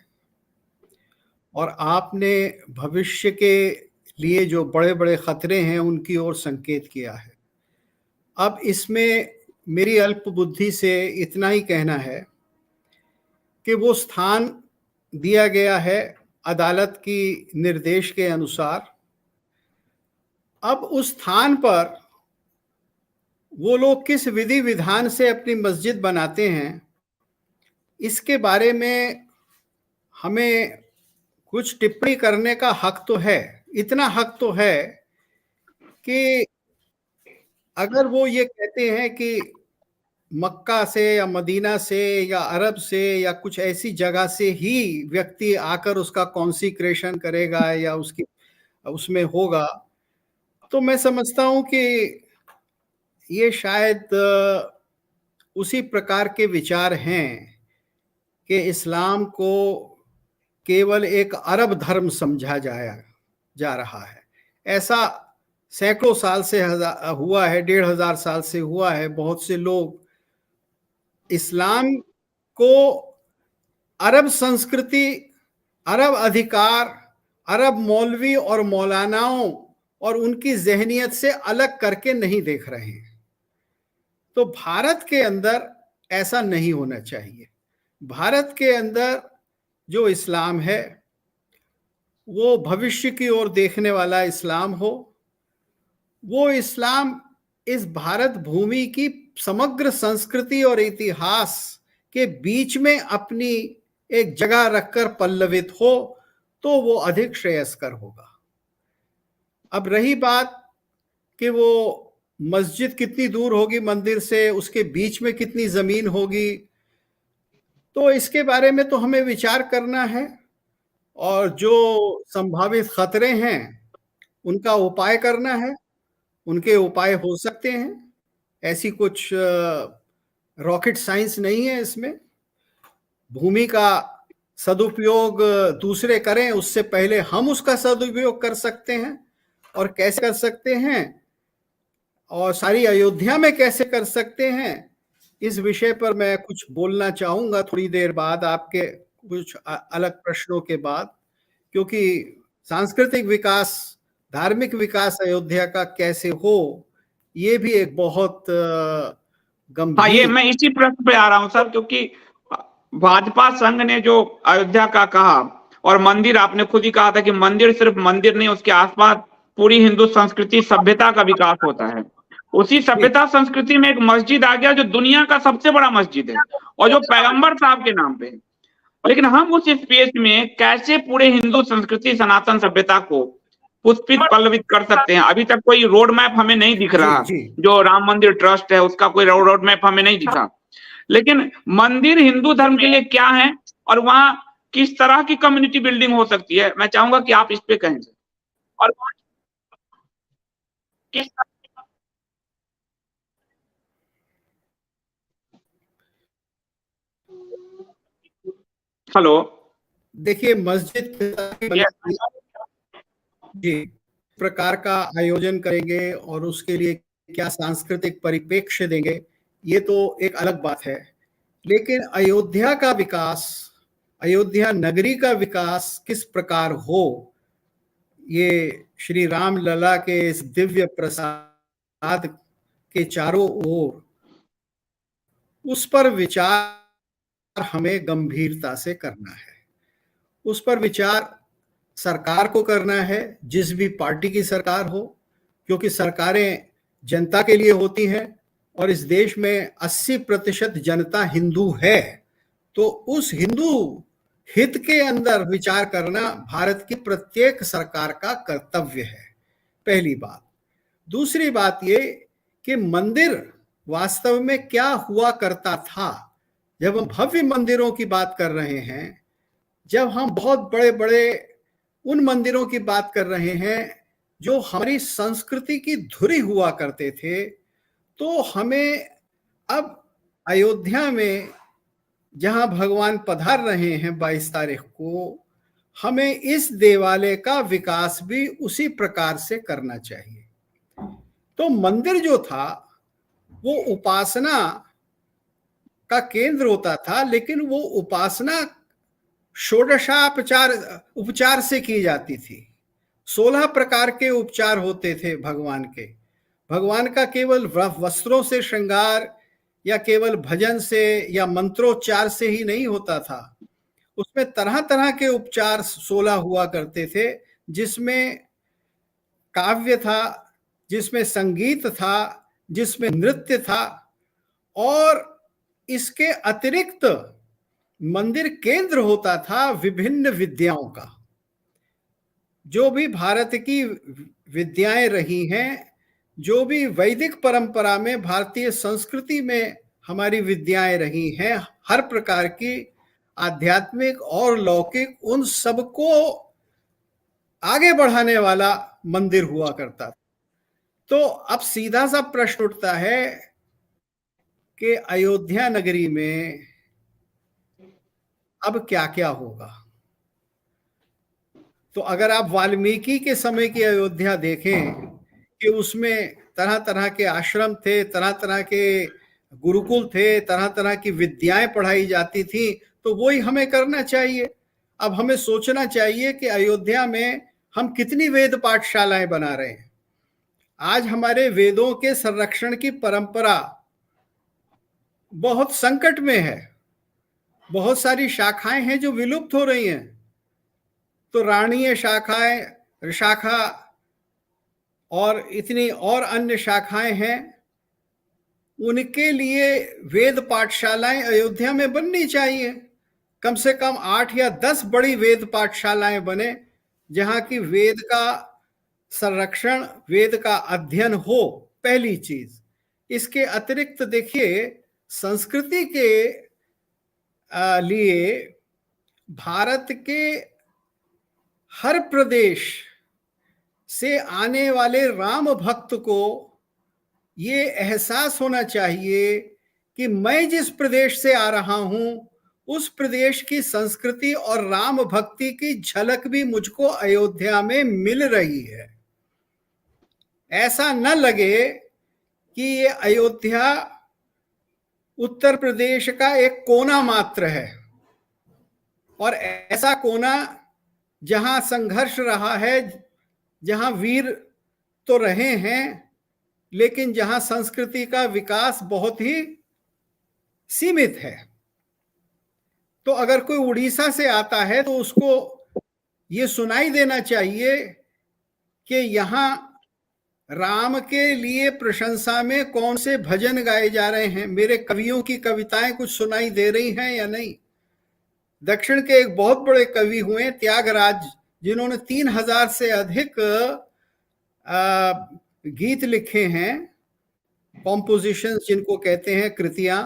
और आपने भविष्य के लिए जो बड़े बड़े खतरे हैं उनकी ओर संकेत किया है। अब इसमें मेरी अल्प बुद्धि से इतना ही कहना है कि वो स्थान दिया गया है अदालत की निर्देश के अनुसार। अब उस स्थान पर वो लोग किस विधि विधान से अपनी मस्जिद बनाते हैं, इसके बारे में हमें कुछ टिप्पणी करने का हक तो है। इतना हक तो है कि अगर वो ये कहते हैं कि मक्का से या मदीना से या अरब से या कुछ ऐसी जगह से ही व्यक्ति आकर उसका कॉन्सिक्रेशन करेगा या उसकी उसमें होगा, तो मैं समझता हूं कि ये शायद उसी प्रकार के विचार हैं कि इस्लाम को केवल एक अरब धर्म समझा जा रहा है। ऐसा सैकड़ों साल से हुआ है, 1500 साल से हुआ है। बहुत से लोग इस्लाम को अरब संस्कृति, अरब अधिकार, अरब मौलवी और मौलानाओं और उनकी जहनियत से अलग करके नहीं देख रहे हैं। तो भारत के अंदर ऐसा नहीं होना चाहिए। भारत के अंदर जो इस्लाम है वो भविष्य की ओर देखने वाला इस्लाम हो। वो इस्लाम इस भारत भूमि की समग्र संस्कृति और इतिहास के बीच में अपनी एक जगह रखकर पल्लवित हो, तो वो अधिक श्रेयस्कर होगा। अब रही बात कि वो मस्जिद कितनी दूर होगी मंदिर से, उसके बीच में कितनी जमीन होगी, तो इसके बारे में तो हमें विचार करना है, और जो संभावित खतरे हैं उनका उपाय करना है। उनके उपाय हो सकते हैं, ऐसी कुछ रॉकेट साइंस नहीं है इसमें। भूमि का सदुपयोग दूसरे करें उससे पहले हम उसका सदुपयोग कर सकते हैं, और कैसे कर सकते हैं और सारी अयोध्या में कैसे कर सकते हैं, इस विषय पर मैं कुछ बोलना चाहूंगा थोड़ी देर बाद, आपके कुछ अलग प्रश्नों के बाद। क्योंकि सांस्कृतिक विकास, धार्मिक विकास अयोध्या का कैसे हो, ये भी एक बहुत हाँ, ये गंभीर। मैं इसी प्रश्न पे आ रहा हूँ सर, क्योंकि भाजपा संघ ने जो अयोध्या का कहा, और मंदिर आपने खुद ही कहा था कि मंदिर सिर्फ मंदिर नहीं, उसके आसपास पूरी हिंदू संस्कृति सभ्यता का विकास होता है। उसी सभ्यता संस्कृति में एक मस्जिद आ गया जो दुनिया का सबसे बड़ा मस्जिद है और जो पैगंबर साहब के नाम पे है। लेकिन हम उस स्पेस में कैसे पूरे हिंदू संस्कृति, सनातन सभ्यता को पुष्पित पल्लवित कर सकते हैं? अभी तक कोई रोड मैप हमें नहीं दिख रहा। जो राम मंदिर ट्रस्ट है उसका कोई रोड मैप हमें नहीं दिखा। लेकिन मंदिर हिंदू धर्म के लिए क्या है और वहां किस तरह की कम्युनिटी बिल्डिंग हो सकती है, मैं चाहूंगा कि आप इस पे कहें। और किस हेलो, देखिए, मस्जिद जी प्रकार का आयोजन करेंगे और उसके लिए क्या सांस्कृतिक परिप्रेक्ष्य देंगे, ये तो एक अलग बात है। लेकिन अयोध्या का विकास, अयोध्या नगरी का विकास किस प्रकार हो, ये श्री राम लला के इस दिव्य प्रसाद के चारों ओर, उस पर विचार हमें गंभीरता से करना है। उस पर विचार सरकार को करना है, जिस भी पार्टी की सरकार हो, क्योंकि सरकारें जनता के लिए होती हैं और इस देश में 80% जनता हिंदू है। तो उस हिंदू हित के अंदर विचार करना भारत की प्रत्येक सरकार का कर्तव्य है, पहली बात। दूसरी बात ये कि मंदिर वास्तव में क्या हुआ करता था। जब हम भव्य मंदिरों की बात कर रहे हैं, जब हम बहुत बड़े बड़े उन मंदिरों की बात कर रहे हैं जो हमारी संस्कृति की धुरी हुआ करते थे, तो हमें अब अयोध्या में जहां भगवान पधार रहे हैं 22 तारीख को, हमें इस देवालय का विकास भी उसी प्रकार से करना चाहिए। तो मंदिर जो था वो उपासना का केंद्र होता था, लेकिन वो उपासना षोडशापचार उपचार से की जाती थी। 16 प्रकार के उपचार होते थे भगवान के। भगवान का केवल वस्त्रों से श्रृंगार या केवल भजन से या मंत्रोच्चार से ही नहीं होता था। उसमें तरह तरह के उपचार 16 हुआ करते थे, जिसमें काव्य था, जिसमें संगीत था, जिसमें नृत्य था, और इसके अतिरिक्त मंदिर केंद्र होता था विभिन्न विद्याओं का। जो भी भारत की विद्याएं रही हैं, जो भी वैदिक परंपरा में, भारतीय संस्कृति में हमारी विद्याएं रही हैं, हर प्रकार की आध्यात्मिक और लौकिक, उन सबको आगे बढ़ाने वाला मंदिर हुआ करता था। तो अब सीधा सा प्रश्न उठता है कि अयोध्या नगरी में अब क्या क्या होगा। तो अगर आप वाल्मीकि के समय की अयोध्या देखें कि उसमें तरह तरह के आश्रम थे, तरह तरह के गुरुकुल थे, तरह तरह की विद्याएं पढ़ाई जाती थी, तो वही हमें करना चाहिए। अब हमें सोचना चाहिए कि अयोध्या में हम कितनी वेद पाठशालाएं बना रहे हैं। आज हमारे वेदों के संरक्षण की परंपरा बहुत संकट में है। बहुत सारी शाखाएं हैं जो विलुप्त हो रही हैं। तो राणीय शाखाएं, शाखा और इतनी और अन्य शाखाएं हैं, उनके लिए वेद पाठशालाएं अयोध्या में बननी चाहिए। कम से कम 8 या 10 बड़ी वेद पाठशालाएं बने, जहां की वेद का संरक्षण, वेद का अध्ययन हो, पहली चीज। इसके अतिरिक्त देखिए, संस्कृति के लिए भारत के हर प्रदेश से आने वाले राम भक्त को ये एहसास होना चाहिए कि मैं जिस प्रदेश से आ रहा हूं, उस प्रदेश की संस्कृति और राम भक्ति की झलक भी मुझको अयोध्या में मिल रही है। ऐसा न लगे कि ये अयोध्या उत्तर प्रदेश का एक कोना मात्र है, और ऐसा कोना जहां संघर्ष रहा है, जहां वीर तो रहे हैं, लेकिन जहां संस्कृति का विकास बहुत ही सीमित है। तो अगर कोई उड़ीसा से आता है तो उसको ये सुनाई देना चाहिए कि यहां राम के लिए प्रशंसा में कौन से भजन गाए जा रहे हैं, मेरे कवियों की कविताएं कुछ सुनाई दे रही हैं या नहीं। दक्षिण के एक बहुत बड़े कवि हुए त्यागराज, जिन्होंने 3000 से अधिक गीत लिखे हैं, कॉम्पोजिशंस जिनको कहते हैं, कृतियां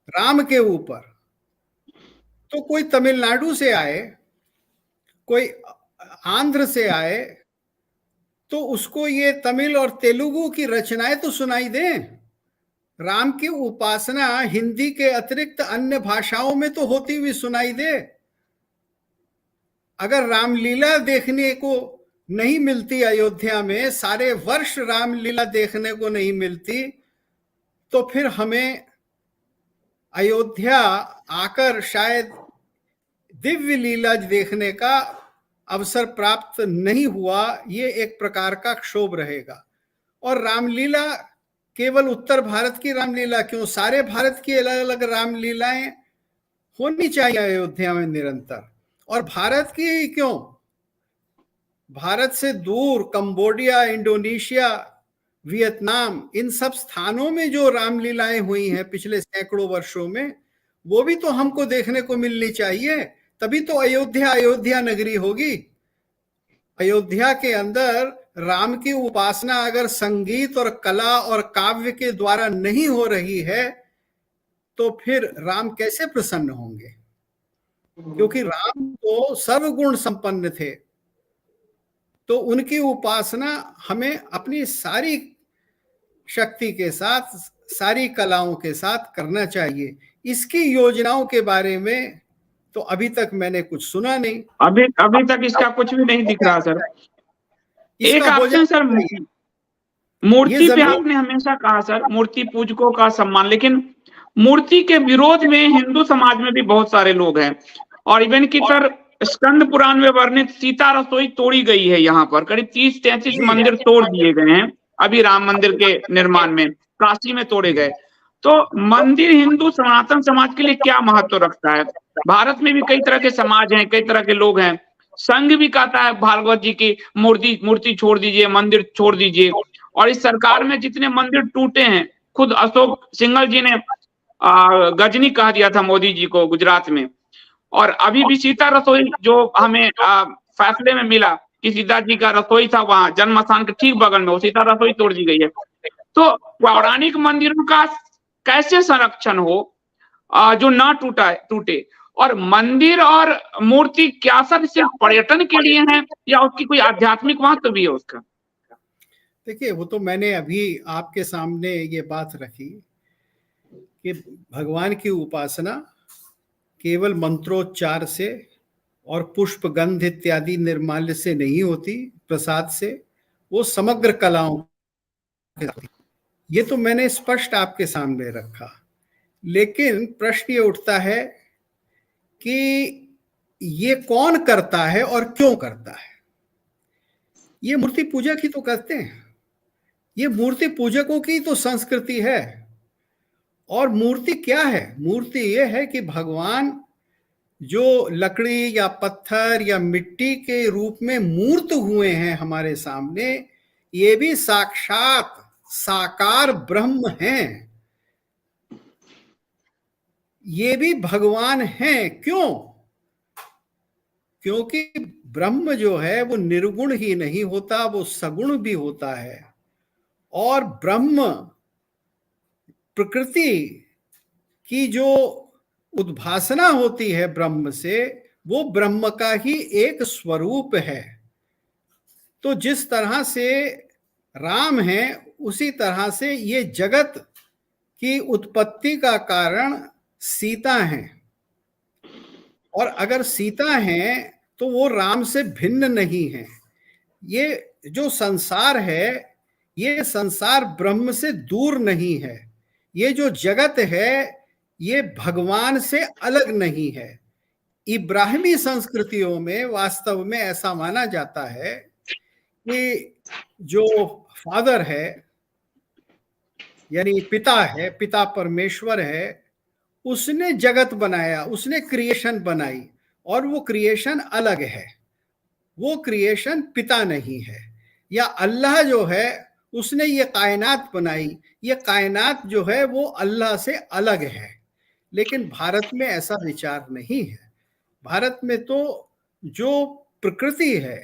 राम के ऊपर। तो कोई तमिलनाडु से आए, कोई आंध्र से आए, तो उसको ये तमिल और तेलुगु की रचनाएं तो सुनाई दें। राम की उपासना हिंदी के अतिरिक्त अन्य भाषाओं में तो होती हुई सुनाई दे। अगर रामलीला देखने को नहीं मिलती अयोध्या में, सारे वर्ष रामलीला देखने को नहीं मिलती, तो फिर हमें अयोध्या आकर शायद दिव्य लीला देखने का अवसर प्राप्त नहीं हुआ, ये एक प्रकार का क्षोभ रहेगा। और रामलीला केवल उत्तर भारत की रामलीला क्यों, सारे भारत की अलग अलग रामलीलाएं होनी चाहिए अयोध्या में निरंतर। और भारत की ही क्यों, भारत से दूर कंबोडिया, इंडोनेशिया, वियतनाम, इन सब स्थानों में जो रामलीलाएं हुई हैं पिछले सैकड़ों वर्षों में, वो भी तो हमको देखने को मिलनी चाहिए। तभी तो अयोध्या अयोध्या नगरी होगी। अयोध्या के अंदर राम की उपासना अगर संगीत और कला और काव्य के द्वारा नहीं हो रही है, तो फिर राम कैसे प्रसन्न होंगे? क्योंकि राम तो सर्वगुण संपन्न थे, तो उनकी उपासना हमें अपनी सारी शक्ति के साथ, सारी कलाओं के साथ करना चाहिए। इसकी योजनाओं के बारे में तो अभी तक मैंने कुछ सुना नहीं। अभी तक इसका कुछ भी नहीं दिख रहा सर। एक इसका हो आपसे सर, जाना चाहिए। मूर्ति पे जमीन आपने हमेशा कहा सर मूर्ति पूजकों का सम्मान, लेकिन मूर्ति के विरोध में हिंदू समाज में भी बहुत सारे लोग हैं। और इवन की सर स्कंद पुराण में वर्णित सीता रसोई तोड़ी गई है। यहाँ पर करीब 30-33 मंदिर तोड़ दिए गए हैं अभी राम मंदिर के निर्माण में, काशी में तोड़े गए। तो मंदिर हिंदू सनातन समाज के लिए क्या महत्व रखता है? भारत में भी कई तरह के समाज हैं, कई तरह के लोग हैं। संघ भी कहता है भागवत जी की मूर्ति छोड़ दीजिए, मंदिर छोड़ दीजिए। और इस सरकार में जितने मंदिर टूटे हैं, खुद अशोक सिंघल जी ने गजनी कह दिया था मोदी जी को गुजरात में। और अभी भी सीता रसोई जो हमें फैसले में मिला कि सीता जी का रसोई था वहां जन्म स्थान के ठीक बगल में, वो सीता रसोई तोड़ दी गई है। तो पौराणिक मंदिरों का कैसे संरक्षण हो जो ना टूटे? और मंदिर और मूर्ति क्या सर सिर्फ पर्यटन के लिए है या उसकी कोई आध्यात्मिक महत्व भी है उसका? देखिए, वो तो मैंने अभी आपके सामने ये बात रखी कि भगवान की उपासना केवल मंत्रोच्चार से और पुष्प गंध इत्यादि निर्माल्य से नहीं होती, प्रसाद से, वो समग्र कलाओं के साथ। ये तो मैंने स्पष्ट आपके सामने रखा। लेकिन प्रश्न ये उठता है कि ये कौन करता है और क्यों करता है? ये मूर्ति पूजा की तो करते हैं, ये मूर्ति पूजकों की तो संस्कृति है। और मूर्ति क्या है? मूर्ति ये है कि भगवान जो लकड़ी या पत्थर या मिट्टी के रूप में मूर्त हुए हैं हमारे सामने, ये भी साक्षात साकार ब्रह्म हैं, ये भी भगवान हैं। क्यों? क्योंकि ब्रह्म जो है वो निर्गुण ही नहीं होता, वो सगुण भी होता है। और ब्रह्म प्रकृति की जो उद्भासना होती है ब्रह्म से, वो ब्रह्म का ही एक स्वरूप है। तो जिस तरह से राम है, उसी तरह से ये जगत की उत्पत्ति का कारण सीता है। और अगर सीता है तो वो राम से भिन्न नहीं है। ये जो संसार है, ये संसार ब्रह्म से दूर नहीं है। ये जो जगत है, ये भगवान से अलग नहीं है। इब्राहिमी संस्कृतियों में वास्तव में ऐसा माना जाता है कि जो फादर है, यानी पिता है, पिता परमेश्वर है, उसने जगत बनाया, उसने क्रिएशन बनाई, और वो क्रिएशन अलग है, वो क्रिएशन पिता नहीं है। या अल्लाह जो है उसने ये कायनात बनाई, ये कायनात जो है वो अल्लाह से अलग है। लेकिन भारत में ऐसा विचार नहीं है। भारत में तो जो प्रकृति है,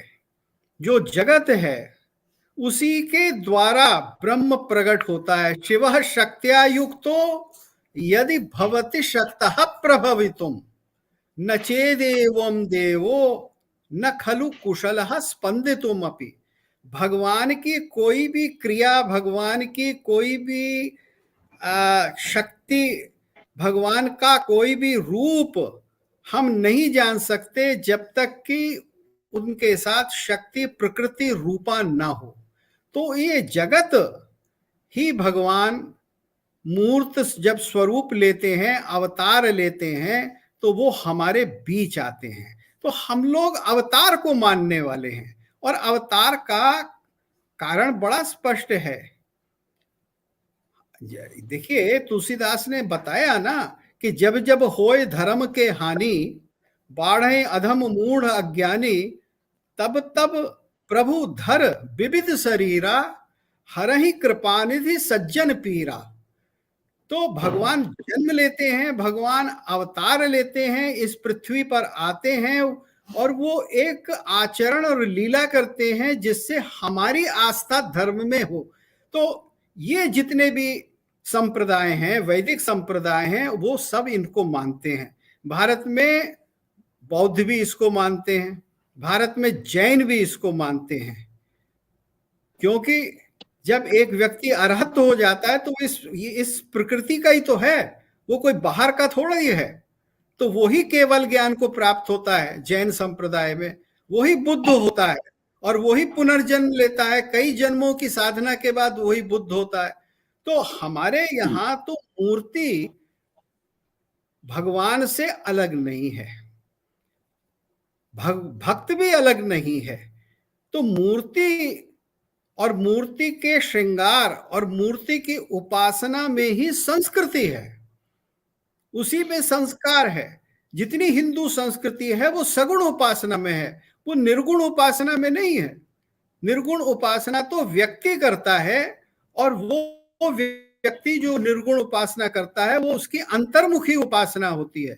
जो जगत है, उसी के द्वारा ब्रह्म प्रकट होता है। शिवः शक्त्या युक्तो यदि भवति शक्तः प्रभवितुम न चेदेवं देवो न खलु कुशलः स्पंदितुम अपि। भगवान की कोई भी क्रिया, भगवान की कोई भी शक्ति, भगवान का कोई भी रूप हम नहीं जान सकते जब तक कि उनके साथ शक्ति प्रकृति रूपा ना हो। तो ये जगत ही भगवान मूर्त जब स्वरूप लेते हैं, अवतार लेते हैं, तो वो हमारे बीच आते हैं। तो हम लोग अवतार को मानने वाले हैं, और अवतार का कारण बड़ा स्पष्ट है। देखिए, तुलसीदास ने बताया ना कि जब जब होए धर्म के हानि, बाढ़े अधम मूढ़ अज्ञानी, तब तब प्रभु धर विविध शरीरा, हरहि कृपानिधि सज्जन पीरा। तो भगवान जन्म लेते हैं, भगवान अवतार लेते हैं, इस पृथ्वी पर आते हैं, और वो एक आचरण और लीला करते हैं जिससे हमारी आस्था धर्म में हो। तो ये जितने भी संप्रदाय हैं, वैदिक संप्रदाय हैं, वो सब इनको मानते हैं। भारत में बौद्ध भी इसको मानते हैं, भारत में जैन भी इसको मानते हैं, क्योंकि जब एक व्यक्ति अरहत हो जाता है तो इस प्रकृति का ही तो है, वो कोई बाहर का थोड़ा ही है। तो वही केवल ज्ञान को प्राप्त होता है जैन संप्रदाय में, वही बुद्ध होता है, और वही पुनर्जन्म लेता है, कई जन्मों की साधना के बाद वही बुद्ध होता है। तो हमारे यहाँ तो मूर्ति भगवान से अलग नहीं है, भक्त भी अलग नहीं है। तो मूर्ति और मूर्ति के श्रृंगार और मूर्ति की उपासना में ही संस्कृति है, उसी में संस्कार है। जितनी हिंदू संस्कृति है वो सगुण उपासना में है, वो निर्गुण उपासना में नहीं है। निर्गुण उपासना तो व्यक्ति करता है, और वो व्यक्ति जो निर्गुण उपासना करता है वो उसकी अंतर्मुखी उपासना होती है।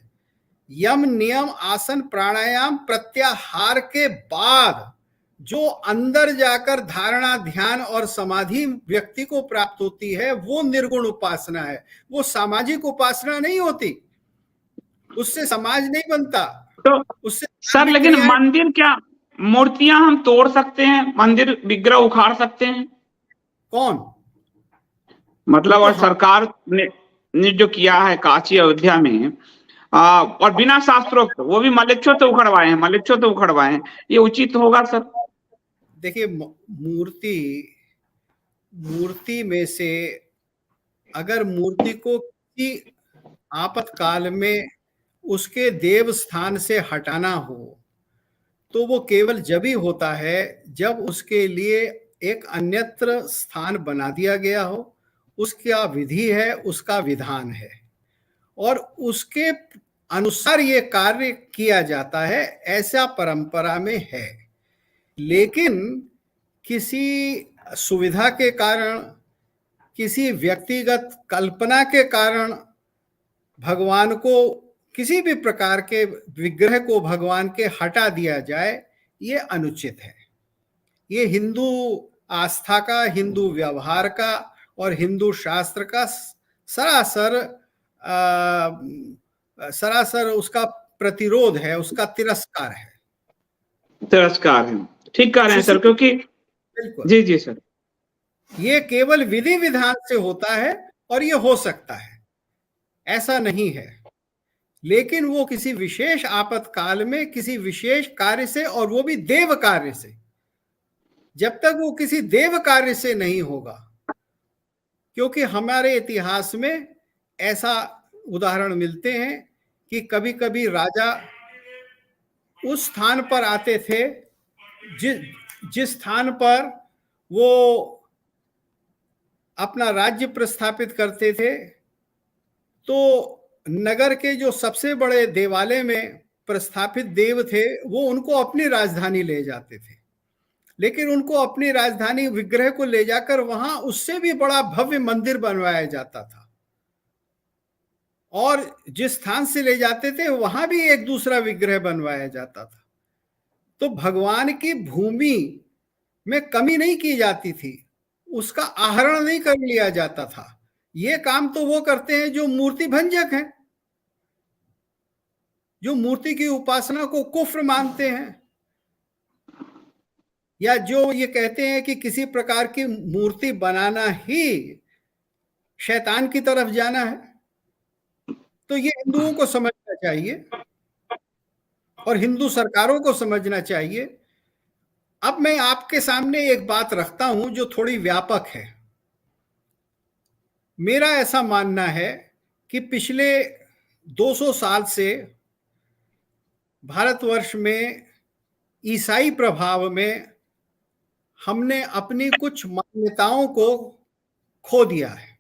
यम नियम आसन प्राणायाम प्रत्याहार के बाद जो अंदर जाकर धारणा ध्यान और समाधि व्यक्ति को प्राप्त होती है वो निर्गुण उपासना है, वो सामाजिक उपासना नहीं होती, उससे समाज नहीं बनता। तो उससे सर, लेकिन मंदिर क्या मूर्तियां हम तोड़ सकते हैं, मंदिर विग्रह उखाड़ सकते हैं? कौन? मतलब और सरकार ने जो किया है काशी अयोध्या में, और बिना शास्त्रोक्त, वो भी मलेच्छों तो उखड़वाए हैं, ये उचित होगा सर? देखिए, मूर्ति में से अगर मूर्ति को किसी आपातकाल में उसके देव स्थान से हटाना हो तो वो केवल जब ही होता है जब उसके लिए एक अन्यत्र स्थान बना दिया गया हो, उसका विधि है, उसका विधान है, और उसके अनुसार ये कार्य किया जाता है, ऐसा परंपरा में है। लेकिन किसी सुविधा के कारण, किसी व्यक्तिगत कल्पना के कारण भगवान को, किसी भी प्रकार के विग्रह को भगवान के हटा दिया जाए, ये अनुचित है। ये हिंदू आस्था का, हिंदू व्यवहार का और हिंदू शास्त्र का सरासर उसका प्रतिरोध है, उसका तिरस्कार है। ठीक कह रहे हैं सर, क्योंकि जी जी सर, ये केवल विधि विधान से होता है और ये हो सकता है, ऐसा नहीं है। लेकिन वो किसी विशेष आपातकाल में किसी विशेष कार्य से, और वो भी देव कार्य से, जब तक वो किसी देव कार्य से नहीं होगा, क्योंकि हमारे इतिहास में ऐसा उदाहरण मिलते हैं कि कभी कभी राजा उस स्थान पर आते थे जिस स्थान पर वो अपना राज्य प्रस्थापित करते थे, तो नगर के जो सबसे बड़े देवालय में प्रस्थापित देव थे वो उनको अपनी राजधानी ले जाते थे, लेकिन उनको अपनी राजधानी विग्रह को ले जाकर वहां उससे भी बड़ा भव्य मंदिर बनवाया जाता था, और जिस स्थान से ले जाते थे वहां भी एक दूसरा विग्रह बनवाया जाता था। तो भगवान की भूमि में कमी नहीं की जाती थी, उसका आहरण नहीं कर लिया जाता था। ये काम तो वो करते हैं जो मूर्ति भंजक हैं, जो मूर्ति की उपासना को कुफ्र मानते हैं, या जो ये कहते हैं कि किसी प्रकार की मूर्ति बनाना ही शैतान की तरफ जाना है। तो ये हिंदुओं को समझना चाहिए और हिंदू सरकारों को समझना चाहिए। अब मैं आपके सामने एक बात रखता हूं जो थोड़ी व्यापक है। मेरा ऐसा मानना है कि पिछले 200 साल से भारतवर्ष में ईसाई प्रभाव में हमने अपनी कुछ मान्यताओं को खो दिया है।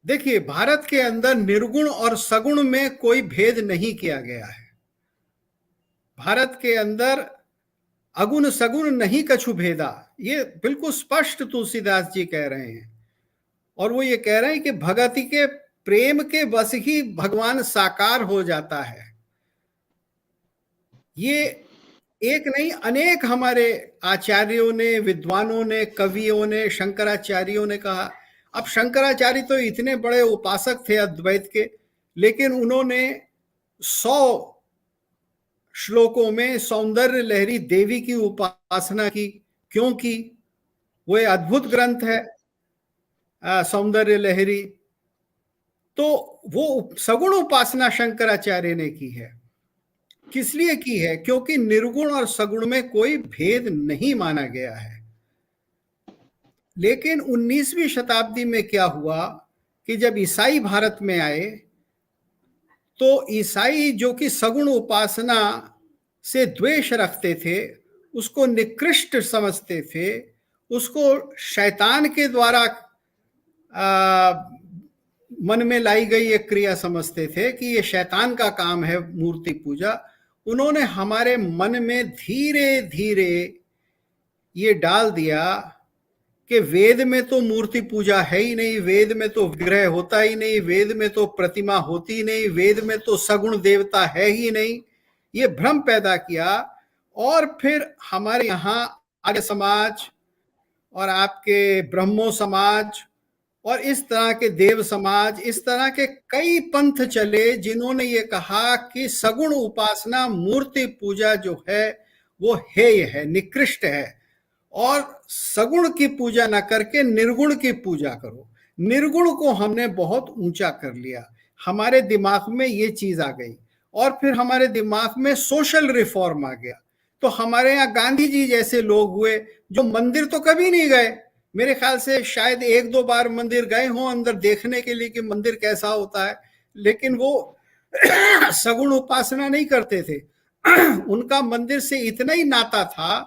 देखिए, भारत के अंदर निर्गुण और सगुण में कोई भेद नहीं किया गया है। भारत के अंदर अगुण सगुण नहीं कछु भेदा, ये बिल्कुल स्पष्ट तुलसीदास जी कह रहे हैं। और वो ये कह रहे हैं कि भगति के प्रेम के बस ही भगवान साकार हो जाता है। ये एक नहीं, अनेक हमारे आचार्यों ने, विद्वानों ने, कवियों ने, शंकराचार्यों ने कहा। अब शंकराचार्य तो इतने बड़े उपासक थे अद्वैत के, लेकिन उन्होंने 100 श्लोकों में सौंदर्य लहरी देवी की उपासना की। क्योंकि वो अद्भुत ग्रंथ है सौंदर्य लहरी। तो वो सगुण उपासना शंकराचार्य ने की है। किस लिए की है? क्योंकि निर्गुण और सगुण में कोई भेद नहीं माना गया है। लेकिन 19वीं शताब्दी में क्या हुआ कि जब ईसाई भारत में आए, तो ईसाई जो कि सगुण उपासना से द्वेष रखते थे, उसको निकृष्ट समझते थे, उसको शैतान के द्वारा मन में लाई गई एक क्रिया समझते थे कि ये शैतान का काम है मूर्ति पूजा। उन्होंने हमारे मन में धीरे धीरे ये डाल दिया कि वेद में तो मूर्ति पूजा है ही नहीं, वेद में तो विग्रह होता ही नहीं, वेद में तो प्रतिमा होती नहीं, वेद में तो सगुण देवता है ही नहीं। ये भ्रम पैदा किया। और फिर हमारे यहाँ आर्य समाज और आपके ब्रह्मो समाज और इस तरह के देव समाज, इस तरह के कई पंथ चले जिन्होंने ये कहा कि सगुण उपासना, मूर्ति पूजा जो है वो हेय है, निकृष्ट है, और सगुण की पूजा ना करके निर्गुण की पूजा करो। निर्गुण को हमने बहुत ऊंचा कर लिया, हमारे दिमाग में ये चीज आ गई। और फिर हमारे दिमाग में सोशल रिफॉर्म आ गया। तो हमारे यहाँ गांधी जी जैसे लोग हुए जो मंदिर तो कभी नहीं गए, मेरे ख्याल से शायद 1-2 बार मंदिर गए हों अंदर देखने के लिए कि मंदिर कैसा होता है, लेकिन वो सगुण उपासना नहीं करते थे। उनका मंदिर से इतना ही नाता था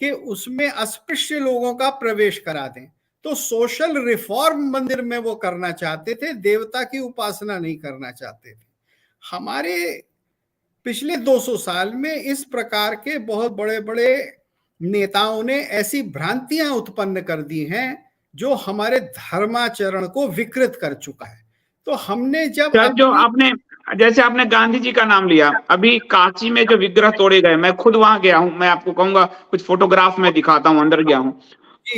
कि उसमें अस्पृश्य लोगों का प्रवेश करा दें। तो सोशल रिफॉर्म मंदिर में वो करना चाहते थे, देवता की उपासना नहीं करना चाहते थे। हमारे पिछले 200 साल में इस प्रकार के बहुत बड़े बड़े नेताओं ने ऐसी भ्रांतियां उत्पन्न कर दी हैं जो हमारे धर्माचरण को विकृत कर चुका है। तो हमने जब जो आपने, जैसे आपने गांधी जी का नाम लिया, अभी कांची में जो विग्रह तोड़े गए, मैं खुद वहां गया हूं, मैं आपको कहूंगा कुछ फोटोग्राफ में दिखाता हूं, अंदर गया हूं।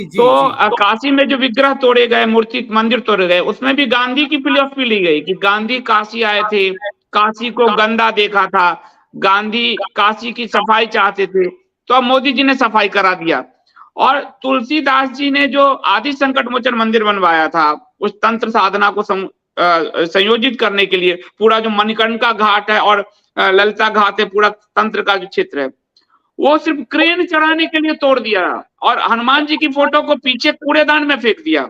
तो काशी में जो विग्रह तोड़े गए, मूर्ति मंदिर तोड़े गए, उसमें भी गांधी की फिलॉसफी ली गई कि गांधी काशी आए थे, काशी को गंदा देखा था, गांधी काशी की सफाई चाहते थे, तो अब मोदी जी ने सफाई करा दिया। और तुलसीदास जी ने जो आदि संकट मोचन मंदिर बनवाया था, उस तंत्र साधना को संयोजित करने के लिए, पूरा जो मणिकर्णिका घाट है और ललिता घाट है, पूरा तंत्र का जो क्षेत्र है, वो सिर्फ क्रेन चढ़ाने के लिए तोड़ दिया और हनुमान जी की फोटो को पीछे कूड़ेदान में फेंक दिया।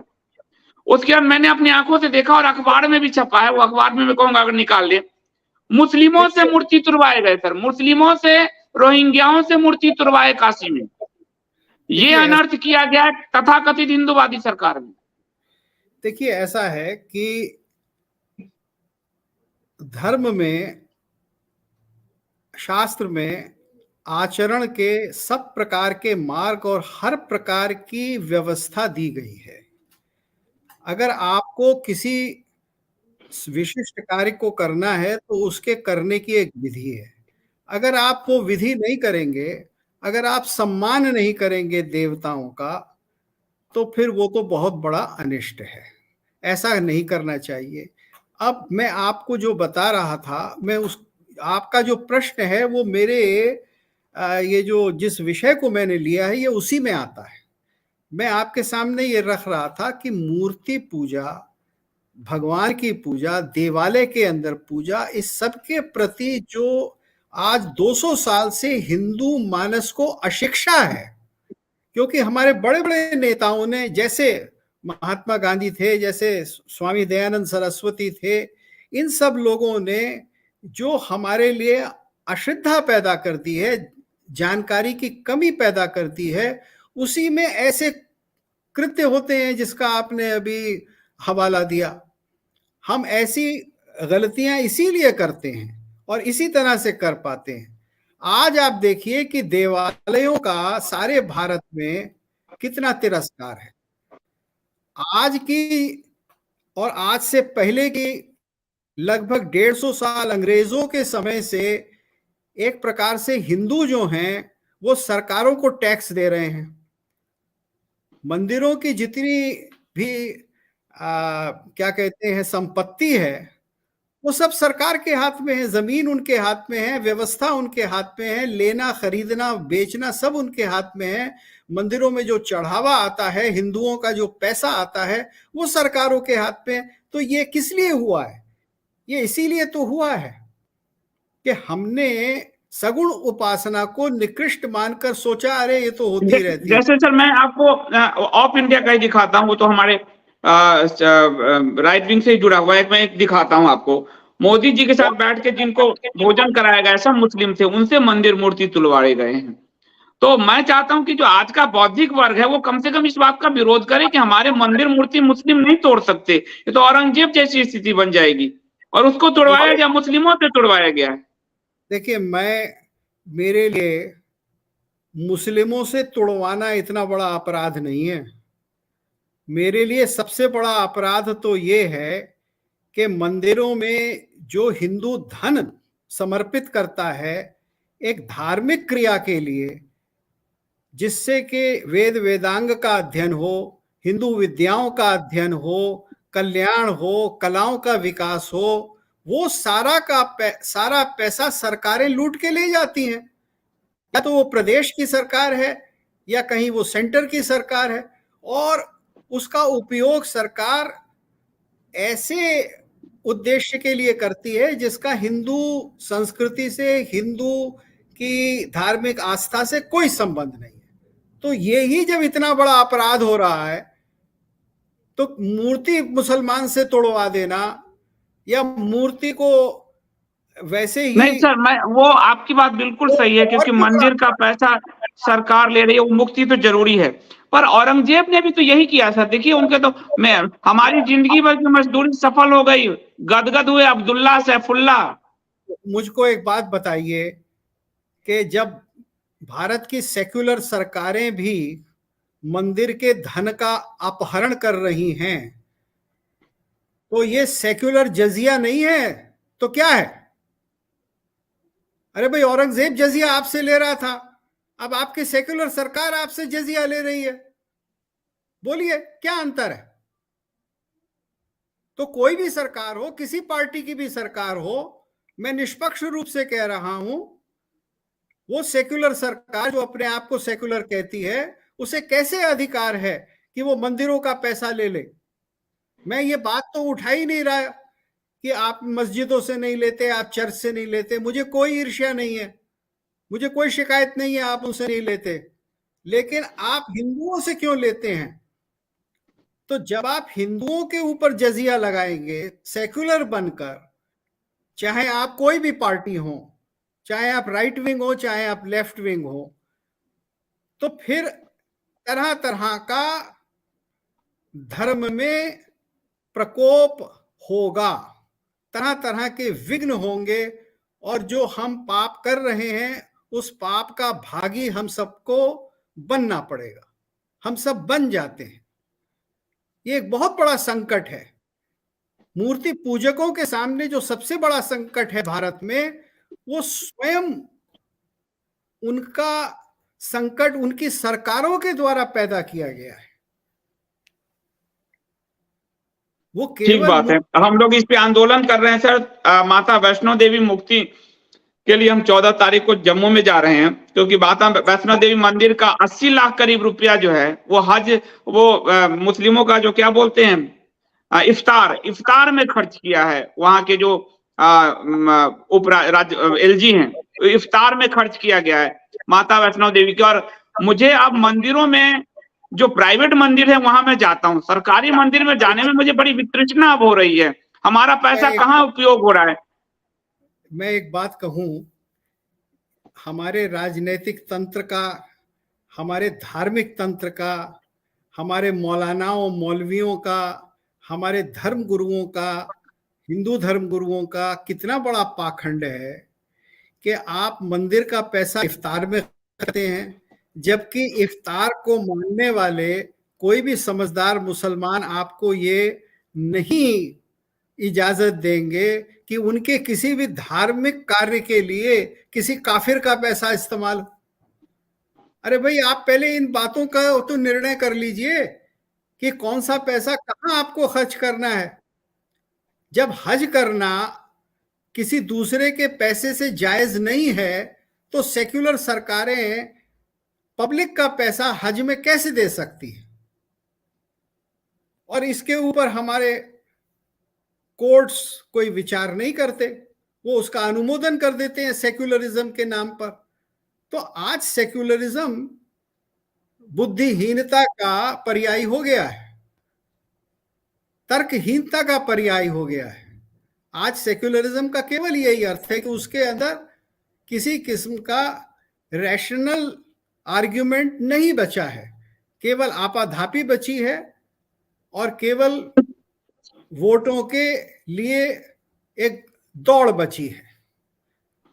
उसके बाद मैंने अपनी आंखों से देखा और अखबार में भी छपा है, वो अखबार में मैं कहूंगा अगर निकाल ले। मुस्लिमों से मूर्ति तुड़वाए गए सर, मुस्लिमों से, रोहिंग्याओं से मूर्ति तुड़वाए काशी में। ये अनर्थ किया गया तथाकथित हिंदूवादी सरकार में। देखिए, ऐसा है कि धर्म में, शास्त्र में आचरण के सब प्रकार के मार्ग और हर प्रकार की व्यवस्था दी गई है। अगर आपको किसी विशिष्ट कार्य को करना है तो उसके करने की एक विधि है। अगर आप वो विधि नहीं करेंगे, अगर आप सम्मान नहीं करेंगे देवताओं का, तो फिर वो तो बहुत बड़ा अनिष्ट है। ऐसा नहीं करना चाहिए। अब मैं आपको जो बता रहा था, मैं उस आपका जो प्रश्न है वो मेरे ये जो जिस विषय को मैंने लिया है ये उसी में आता है। मैं आपके सामने ये रख रहा था कि मूर्ति पूजा, भगवान की पूजा, देवालय के अंदर पूजा, इस सब के प्रति जो आज 200 साल से हिंदू मानस को अशिक्षा है। क्योंकि हमारे बड़े बड़े नेताओं ने, जैसे महात्मा गांधी थे, जैसे स्वामी दयानंद सरस्वती थे, इन सब लोगों ने जो हमारे लिए अश्रद्धा पैदा करती है, जानकारी की कमी पैदा करती है, उसी में ऐसे कृत्य होते हैं जिसका आपने अभी हवाला दिया। हम ऐसी गलतियां इसीलिए करते हैं और इसी तरह से कर पाते हैं। आज आप देखिए कि देवालयों का सारे भारत में कितना तिरस्कार है। आज की और आज से पहले की लगभग 150 साल अंग्रेजों के समय से एक प्रकार से हिंदू जो हैं वो सरकारों को टैक्स दे रहे हैं। मंदिरों की जितनी भी क्या कहते हैं संपत्ति है वो सब सरकार के हाथ में है, जमीन उनके हाथ में है, व्यवस्था उनके हाथ में है, लेना खरीदना बेचना सब उनके हाथ में है। मंदिरों में जो चढ़ावा आता है, हिंदुओं का जो पैसा आता है वो सरकारों के हाथ में है। तो ये किस लिए हुआ है? ये इसीलिए तो हुआ है कि हमने सगुण उपासना को निकृष्ट मानकर सोचा अरे ये तो होती रहती है। जैसे सर मैं आपको ऑफ इंडिया का ही दिखाता हूँ, वो तो हमारे राइट विंग से ही जुड़ा हुआ है। मैं एक दिखाता हूँ आपको, मोदी जी के साथ बैठ के जिनको भोजन कराया गया सब मुस्लिम थे, उनसे मंदिर मूर्ति तुलवाए गए हैं। तो मैं चाहता हूं कि जो आज का बौद्धिक वर्ग है वो कम से कम इस बात का विरोध करे कि हमारे मंदिर मूर्ति मुस्लिम नहीं तोड़ सकते। ये तो औरंगजेब जैसी स्थिति बन जाएगी, और उसको तोड़वाया गया, मुस्लिमों से तोड़वाया गया है। देखिए, मेरे लिए मुस्लिमों से तुड़वाना इतना बड़ा अपराध नहीं है। मेरे लिए सबसे बड़ा अपराध तो ये है कि मंदिरों में जो हिंदू धन समर्पित करता है एक धार्मिक क्रिया के लिए, जिससे कि वेद वेदांग का अध्ययन हो, हिंदू विद्याओं का अध्ययन हो, कल्याण हो, कलाओं का विकास हो, वो सारा पैसा सरकारें लूट के ले जाती हैं। या तो वो प्रदेश की सरकार है या कहीं वो सेंटर की सरकार है, और उसका उपयोग सरकार ऐसे उद्देश्य के लिए करती है जिसका हिंदू संस्कृति से, हिंदू की धार्मिक आस्था से कोई संबंध नहीं है। तो ये ही जब इतना बड़ा अपराध हो रहा है तो मूर्ति मुसलमान से तोड़वा देना या मूर्ति को वैसे ही नहीं सर, मैं वो आपकी बात बिल्कुल सही है, क्योंकि मंदिर का पैसा सरकार ले रही है, वो मुक्ति तो जरूरी है। पर औरंगजेब ने भी तो यही किया था। देखिए उनके तो मैं हमारी जिंदगी भर की मजदूरी सफल हो गई, गदगद हुए अब्दुल्ला सैफुल्ला। मुझको एक बात बताइए कि जब भारत की सेक्युलर सरकारें भी मंदिर के धन का अपहरण कर रही हैं तो ये सेक्युलर जजिया नहीं है तो क्या है? अरे भाई, औरंगजेब जजिया आपसे ले रहा था, अब आपकी सेक्युलर सरकार आपसे जजिया ले रही है। बोलिए क्या अंतर है? तो कोई भी सरकार हो, किसी पार्टी की भी सरकार हो, मैं निष्पक्ष रूप से कह रहा हूं, वो सेक्युलर सरकार जो अपने आप को सेक्युलर कहती है उसे कैसे अधिकार है कि वो मंदिरों का पैसा ले ले? मैं ये बात तो उठा ही नहीं रहा कि आप मस्जिदों से नहीं लेते, आप चर्च से नहीं लेते। मुझे कोई ईर्ष्या नहीं है, मुझे कोई शिकायत नहीं है आप उनसे नहीं लेते, लेकिन आप हिंदुओं से क्यों लेते हैं? तो जब आप हिंदुओं के ऊपर जजिया लगाएंगे सेक्युलर बनकर, चाहे आप कोई भी पार्टी हो, चाहे आप राइट विंग हो, चाहे आप लेफ्ट विंग हो, तो फिर तरह तरह का धर्म में प्रकोप होगा, तरह तरह के विघ्न होंगे, और जो हम पाप कर रहे हैं उस पाप का भागी हम सबको बनना पड़ेगा। हम सब बन जाते हैं। ये एक बहुत बड़ा संकट है। मूर्ति पूजकों के सामने जो सबसे बड़ा संकट है भारत में, वो स्वयं उनका संकट उनकी सरकारों के द्वारा पैदा किया गया है। वो ठीक बात है, हम लोग इस पे आंदोलन कर रहे हैं सर। माता वैष्णो देवी मुक्ति के लिए हम 14 तारीख को जम्मू में जा रहे हैं, क्योंकि माता वैष्णो देवी मंदिर का 80 लाख करीब रुपया जो है वो हज, वो मुस्लिमों का जो क्या बोलते हैं इफ्तार में खर्च किया है। वहां के जो उप एलजी हैं, इफ्तार में खर्च किया गया है माता वैष्णो देवी के। और मुझे अब मंदिरों में, जो प्राइवेट मंदिर है वहां मैं जाता हूँ, सरकारी मंदिर में जाने में मुझे बड़ी वितृष्णा अब हो रही है। हमारा पैसा कहाँ उपयोग हो रहा है? मैं एक बात कहूं हमारे राजनीतिक तंत्र का, हमारे धार्मिक तंत्र का, हमारे मौलानाओं मौलवियों का, हमारे धर्म गुरुओं का, हिंदू धर्म गुरुओं का कितना बड़ा पाखंड है कि आप मंदिर का पैसा इफ्तार में करते हैं, जबकि इफ्तार को मानने वाले कोई भी समझदार मुसलमान आपको ये नहीं इजाजत देंगे कि उनके किसी भी धार्मिक कार्य के लिए किसी काफिर का पैसा इस्तेमाल हो। अरे भाई, आप पहले इन बातों का तो निर्णय कर लीजिए कि कौन सा पैसा कहां आपको खर्च करना है। जब हज करना किसी दूसरे के पैसे से जायज नहीं है, तो सेक्युलर सरकारें पब्लिक का पैसा हज में कैसे दे सकती है? और इसके ऊपर हमारे कोर्ट्स कोई विचार नहीं करते, वो उसका अनुमोदन कर देते हैं सेक्युलरिज्म के नाम पर। तो आज सेक्युलरिज्म बुद्धिहीनता का पर्याय हो गया है, तर्कहीनता का पर्याय हो गया है। आज सेक्युलरिज्म का केवल यही अर्थ है कि उसके अंदर किसी किस्म का रैशनल आर्ग्यूमेंट नहीं बचा है, केवल आपाधापी बची है और केवल वोटों के लिए एक दौड़ बची है।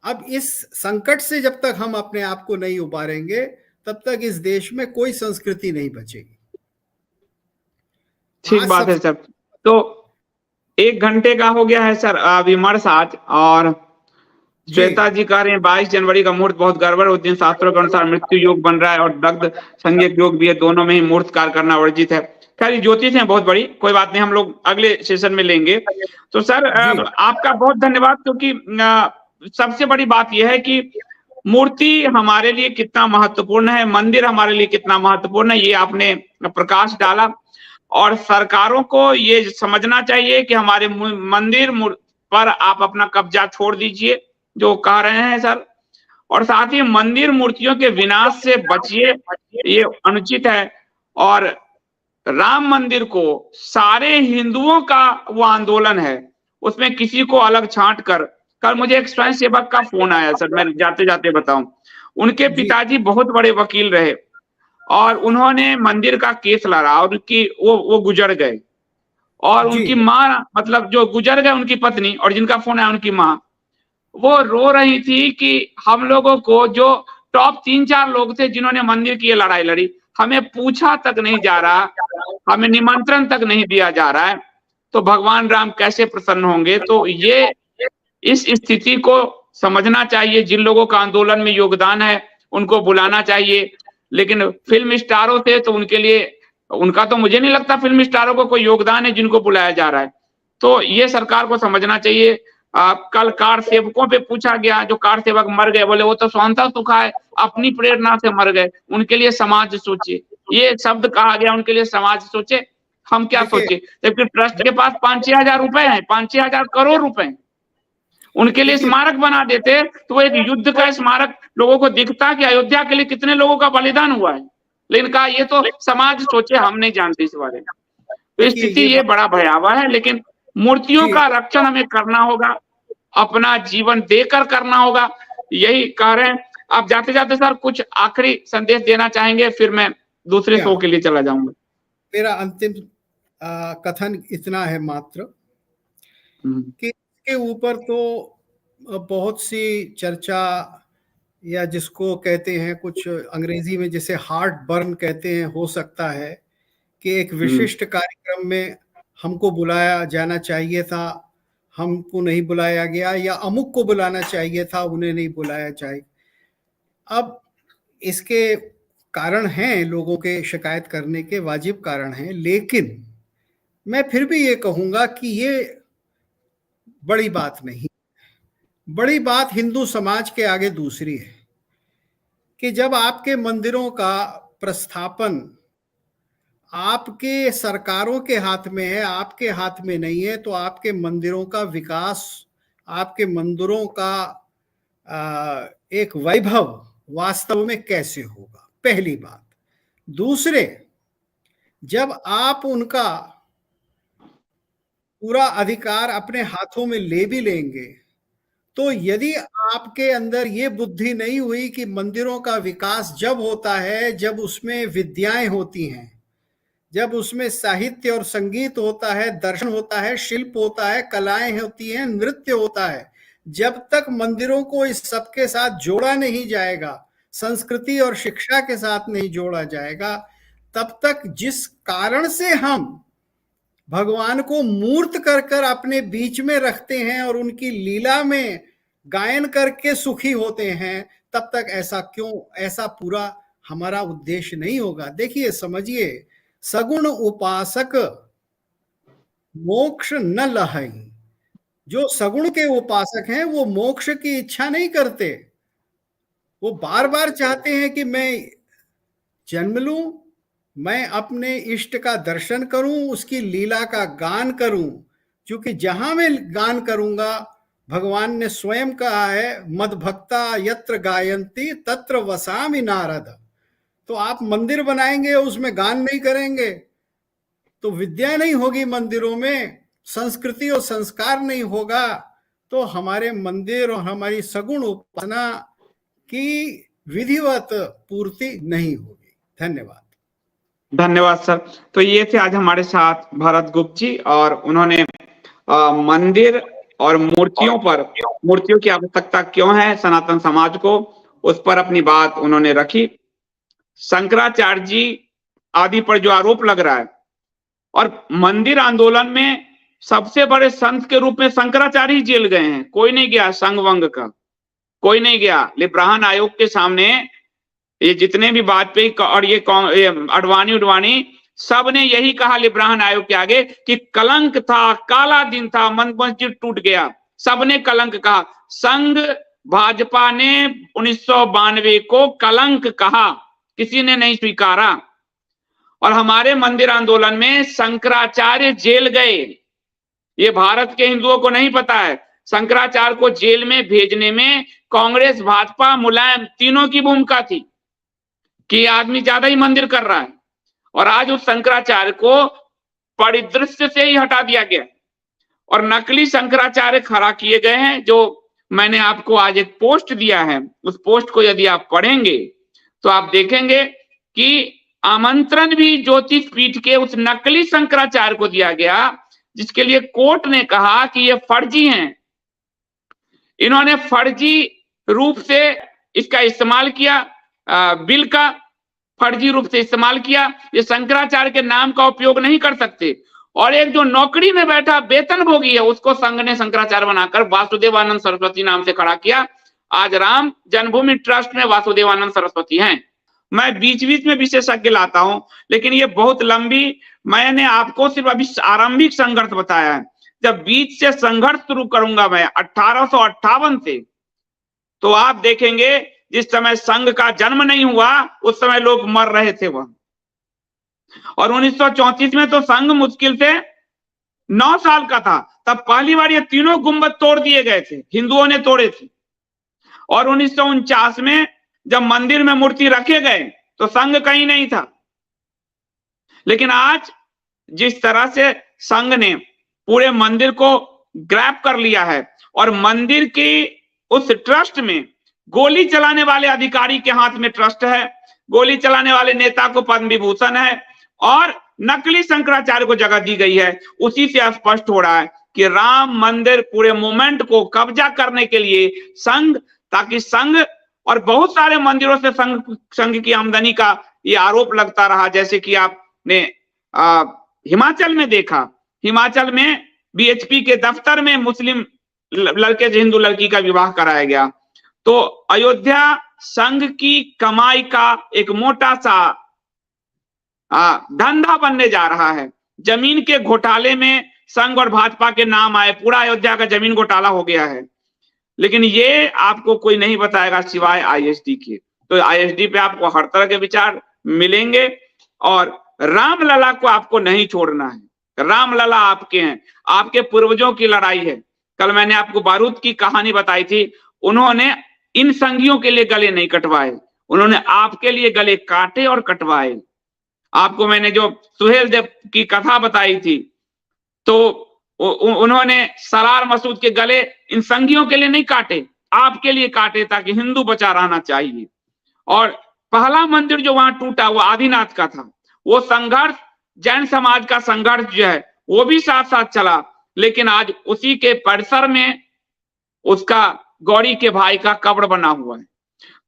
अब इस संकट से जब तक हम अपने आप को नहीं उबारेंगे, तब तक इस देश में कोई संस्कृति नहीं बचेगी। ठीक बात है सर। तो 1 घंटे का हो गया है सर विमर्श आज, और श्वेता जी कह रहे हैं 22 जनवरी का मुहूर्त बहुत गड़बड़, उस दिन शास्त्रों के अनुसार मृत्यु योग बन रहा है और दग्ध संज्ञक योग भी है, दोनों में ही मुहूर्त कार्य करना वर्जित है। खैर ज्योतिष है बहुत बड़ी, कोई बात नहीं, हम लोग अगले सेशन में लेंगे। तो सर आपका बहुत धन्यवाद, क्योंकि सबसे बड़ी बात यह है कि मूर्ति हमारे लिए कितना महत्वपूर्ण है, मंदिर हमारे लिए कितना महत्वपूर्ण है, ये आपने प्रकाश डाला। और सरकारों को ये समझना चाहिए कि हमारे मंदिर पर आप अपना कब्जा छोड़ दीजिए, जो कह रहे हैं सर, और साथ ही मंदिर मूर्तियों के विनाश से बचिए, ये अनुचित है। और राम मंदिर को सारे हिंदुओं का वो आंदोलन है, उसमें किसी को अलग छांट कर। कल मुझे एक स्वयं सेवक का फोन आया सर, मैं जाते जाते बताऊं, उनके पिताजी बहुत बड़े वकील रहे और उन्होंने मंदिर का केस लड़ा और उनकी वो गुजर गए, और उनकी माँ, मतलब जो गुजर गए उनकी पत्नी, और जिनका फोन आया उनकी माँ, वो रो रही थी कि हम लोगों को, जो टॉप 3-4 लोग थे जिन्होंने मंदिर की ये लड़ाई लड़ी, हमें पूछा तक नहीं जा रहा, हमें निमंत्रण तक नहीं दिया जा रहा है, तो भगवान राम कैसे प्रसन्न होंगे। तो ये इस स्थिति को समझना चाहिए, जिन लोगों का आंदोलन में योगदान है उनको बुलाना चाहिए। लेकिन फिल्म स्टारों थे तो उनके लिए, उनका तो मुझे नहीं लगता फिल्म स्टारों को कोई योगदान है जिनको बुलाया जा रहा है। तो ये सरकार को समझना चाहिए। कल कार सेवकों पे पूछा गया, जो कार सेवक मर गए, बोले वो तो स्वांतः सुखा है, अपनी प्रेरणा से मर गए, उनके लिए समाज सोचे, ये शब्द कहा गया, उनके लिए समाज सोचे। हम क्या सोचे, जबकि ट्रस्ट के पास 5-6 हजार रुपए है, 5-6 हजार करोड़ रुपए, उनके लिए स्मारक बना देते तो वो एक युद्ध का स्मारक लोगों को दिखता कि अयोध्या के लिए कितने लोगों का बलिदान हुआ है। लेकिन कहा ये तो समाज सोचे, हम नहीं जानते इस बारे में। तो स्थिति ये बड़ा भयावह है। लेकिन मूर्तियों का रक्षण हमें करना होगा, अपना जीवन देकर करना होगा, यही कह रहे हैं। आप जाते जाते सर कुछ आखिरी संदेश देना चाहेंगे, फिर मैं दूसरे शो के लिए चला जाऊंगा। मेरा अंतिम कथन इतना है मात्र कि इसके ऊपर तो बहुत सी चर्चा, या जिसको कहते हैं कुछ अंग्रेजी में जिसे हार्ट बर्न कहते हैं, हो सकता है कि एक विशिष्ट कार्यक्रम में हमको बुलाया जाना चाहिए था, हमको नहीं बुलाया गया, या अमुक को बुलाना चाहिए था, उन्हें नहीं बुलाया चाहिए। अब इसके कारण हैं, लोगों के शिकायत करने के वाजिब कारण हैं, लेकिन मैं फिर भी ये कहूंगा कि ये बड़ी बात नहीं। बड़ी बात हिंदू समाज के आगे दूसरी है कि जब आपके मंदिरों का प्रस्थापन आपके सरकारों के हाथ में है, आपके हाथ में नहीं है, तो आपके मंदिरों का विकास, आपके मंदिरों का एक वैभव वास्तव में कैसे होगा, पहली बात। दूसरे, जब आप उनका पूरा अधिकार अपने हाथों में ले भी लेंगे, तो यदि आपके अंदर ये बुद्धि नहीं हुई कि मंदिरों का विकास जब होता है जब उसमें विद्याएं होती हैं, जब उसमें साहित्य और संगीत होता है, दर्शन होता है, शिल्प होता है, कलाएं होती हैं, नृत्य होता है, जब तक मंदिरों को इस सब के साथ जोड़ा नहीं जाएगा, संस्कृति और शिक्षा के साथ नहीं जोड़ा जाएगा, तब तक जिस कारण से हम भगवान को मूर्त कर कर अपने बीच में रखते हैं और उनकी लीला में गायन करके सुखी होते हैं, तब तक ऐसा पूरा हमारा उद्देश्य नहीं होगा। देखिए, समझिए, सगुण उपासक मोक्ष न लहई। जो सगुण के उपासक हैं वो मोक्ष की इच्छा नहीं करते, वो बार बार चाहते हैं कि मैं जन्म लूं, मैं अपने इष्ट का दर्शन करूं, उसकी लीला का गान करूं, क्योंकि जहां मैं गान करूंगा, भगवान ने स्वयं कहा है, मद भक्ता यत्र गायंती तत्र वसामि नारद। तो आप मंदिर बनाएंगे, उसमें गान नहीं करेंगे तो विद्या नहीं होगी, मंदिरों में संस्कृति और संस्कार नहीं होगा, तो हमारे मंदिर और हमारी सगुण उपासना की विधिवत पूर्ति नहीं होगी। धन्यवाद। धन्यवाद सर। तो ये थे आज हमारे साथ भरत गुप्त जी, और उन्होंने मंदिर और मूर्तियों की आवश्यकता क्यों है सनातन समाज को, उस पर अपनी बात उन्होंने रखी। शंकराचार्य जी आदि पर जो आरोप लग रहा है, और मंदिर आंदोलन में सबसे बड़े संत के रूप में शंकराचार्य ही जेल गए हैं, कोई नहीं गया संघ वंग का, कोई नहीं गया। लिब्राहन आयोग के सामने ये जितने भी वाजपेयी और ये अडवाणी सब ने यही कहा लिब्राहन आयोग के आगे कि कलंक था, काला दिन था, मस्जिद टूट गया, सबने कलंक कहा। संघ भाजपा ने 1992 को कलंक कहा, किसी ने नहीं स्वीकारा। और हमारे मंदिर आंदोलन में शंकराचार्य जेल गए, ये भारत के हिंदुओं को नहीं पता है। शंकराचार्य को जेल में भेजने में कांग्रेस, भाजपा, मुलायम तीनों की भूमिका थी कि आदमी ज्यादा ही मंदिर कर रहा है, और आज उस शंकराचार्य को परिदृश्य से ही हटा दिया गया और नकली शंकराचार्य खड़ा किए गए हैं। जो मैंने आपको आज एक पोस्ट दिया है, उस पोस्ट को यदि आप पढ़ेंगे तो आप देखेंगे कि आमंत्रण भी ज्योतिष पीठ के उस नकली शंकराचार्य को दिया गया, जिसके लिए कोर्ट ने कहा कि ये फर्जी हैं, इन्होंने फर्जी रूप से इसका इस्तेमाल किया, बिल का फर्जी रूप से इस्तेमाल किया, ये शंकराचार्य के नाम का उपयोग नहीं कर सकते। और एक जो नौकरी में बैठा वेतनभोगी है, उसको संघ ने शंकराचार्य बनाकर वासुदेवानंद सरस्वती नाम से खड़ा किया। आज राम जन्मभूमि ट्रस्ट में वासुदेवानंद सरस्वती हैं। मैं बीच बीच में विशेषज्ञ लाता हूं, लेकिन ये बहुत लंबी, मैंने आपको सिर्फ अभी आरंभिक संघर्ष बताया है। जब बीच से संघर्ष शुरू करूंगा मैं 1858 से, तो आप देखेंगे जिस समय संघ का जन्म नहीं हुआ उस समय लोग मर रहे थे वहां, और 1934 में तो संघ मुश्किल से 9 साल का था, तब पहली बार ये तीनों गुंबद तोड़ दिए गए थे, हिंदुओं ने तोड़े थे। और 1949 में जब मंदिर में मूर्ति रखे गए तो संघ कहीं नहीं था। लेकिन आज जिस तरह से संघ ने पूरे मंदिर को ग्रैब कर लिया है, और मंदिर की उस ट्रस्ट में गोली चलाने वाले अधिकारी के हाथ में ट्रस्ट है, गोली चलाने वाले नेता को पद्म विभूषण है, और नकली शंकराचार्य को जगह दी गई है। उसी से स्पष्ट हो रहा है कि राम मंदिर पूरे मूवमेंट को कब्जा करने के लिए संघ, ताकि संघ और बहुत सारे मंदिरों से संघ की आमदनी का ये आरोप लगता रहा। जैसे कि आपने हिमाचल में देखा, हिमाचल में बीएचपी के दफ्तर में मुस्लिम लड़के से हिंदू लड़की का विवाह कराया गया। तो अयोध्या संघ की कमाई का एक मोटा सा धंधा बनने जा रहा है। जमीन के घोटाले में संघ और भाजपा के नाम आए, पूरा अयोध्या का जमीन घोटाला हो गया है, लेकिन ये आपको कोई नहीं बताएगा सिवाय आईएसडी के। तो आईएसडी पे आपको हर तरह के विचार मिलेंगे, और रामलला को आपको नहीं छोड़ना है। रामलला आपके हैं, आपके पूर्वजों की लड़ाई है। कल मैंने आपको बारूद की कहानी बताई थी, उन्होंने इन संघियों के लिए गले नहीं कटवाए, उन्होंने आपके लिए गले काटे और कटवाए। आपको मैंने जो सुहेल देव की कथा बताई थी, तो उन्होंने सरार मसूद के गले इन संघियों के लिए नहीं काटे, आपके लिए काटे, ताकि हिंदू बचा रहना चाहिए। और पहला मंदिर जो वहां टूटा वो आदिनाथ का था। वो संघर्ष, जैन समाज का संघर्ष जो है वो भी साथ साथ चला, लेकिन आज उसी के परिसर में उसका गौरी के भाई का कब्र बना हुआ है।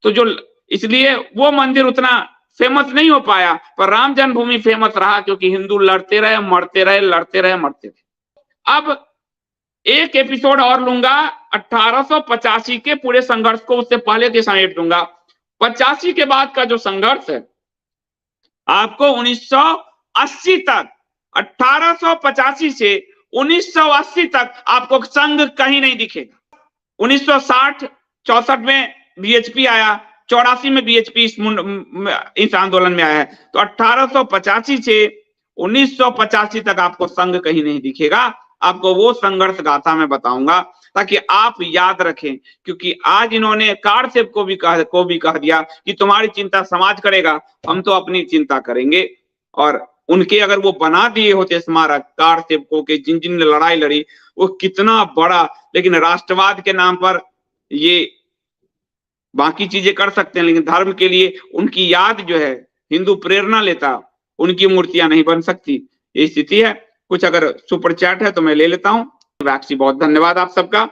तो जो इसलिए वो मंदिर उतना फेमस नहीं हो पाया, पर राम जन्मभूमि फेमस रहा, क्योंकि हिंदू लड़ते रहे, मरते रहे, लड़ते रहे, मरते रहे। अब एक एपिसोड और लूंगा 1885 के पूरे संघर्ष को, उससे पहले के समेट दूंगा। 85 के बाद का जो संघर्ष है आपको 1980 तक, 1885 से 1980 तक आपको संघ कहीं नहीं दिखेगा। 1960-64 में बीएचपी आया, 84 में बीएचपी इस आंदोलन में आया है। तो 1885 से 1985 तक आपको संघ कहीं नहीं दिखेगा। आपको वो संघर्ष गाथा में बताऊंगा ताकि आप याद रखें, क्योंकि आज इन्होंने कारसेव को भी कह दिया कि तुम्हारी चिंता समाज करेगा, हम तो अपनी चिंता करेंगे। और उनके अगर वो बना दिए होते स्मारक कारसेव को के जिन जिन लड़ाई लड़ी, वो कितना बड़ा, लेकिन राष्ट्रवाद के नाम पर ये बाकी चीजें कर सकते हैं, लेकिन धर्म के लिए उनकी याद जो है हिंदू प्रेरणा लेता, उनकी मूर्तियां नहीं बन सकती। ये स्थिति है। कुछ अगर सुपर चैट है तो मैं ले लेता हूँ। वैक्सी बहुत धन्यवाद आप सबका,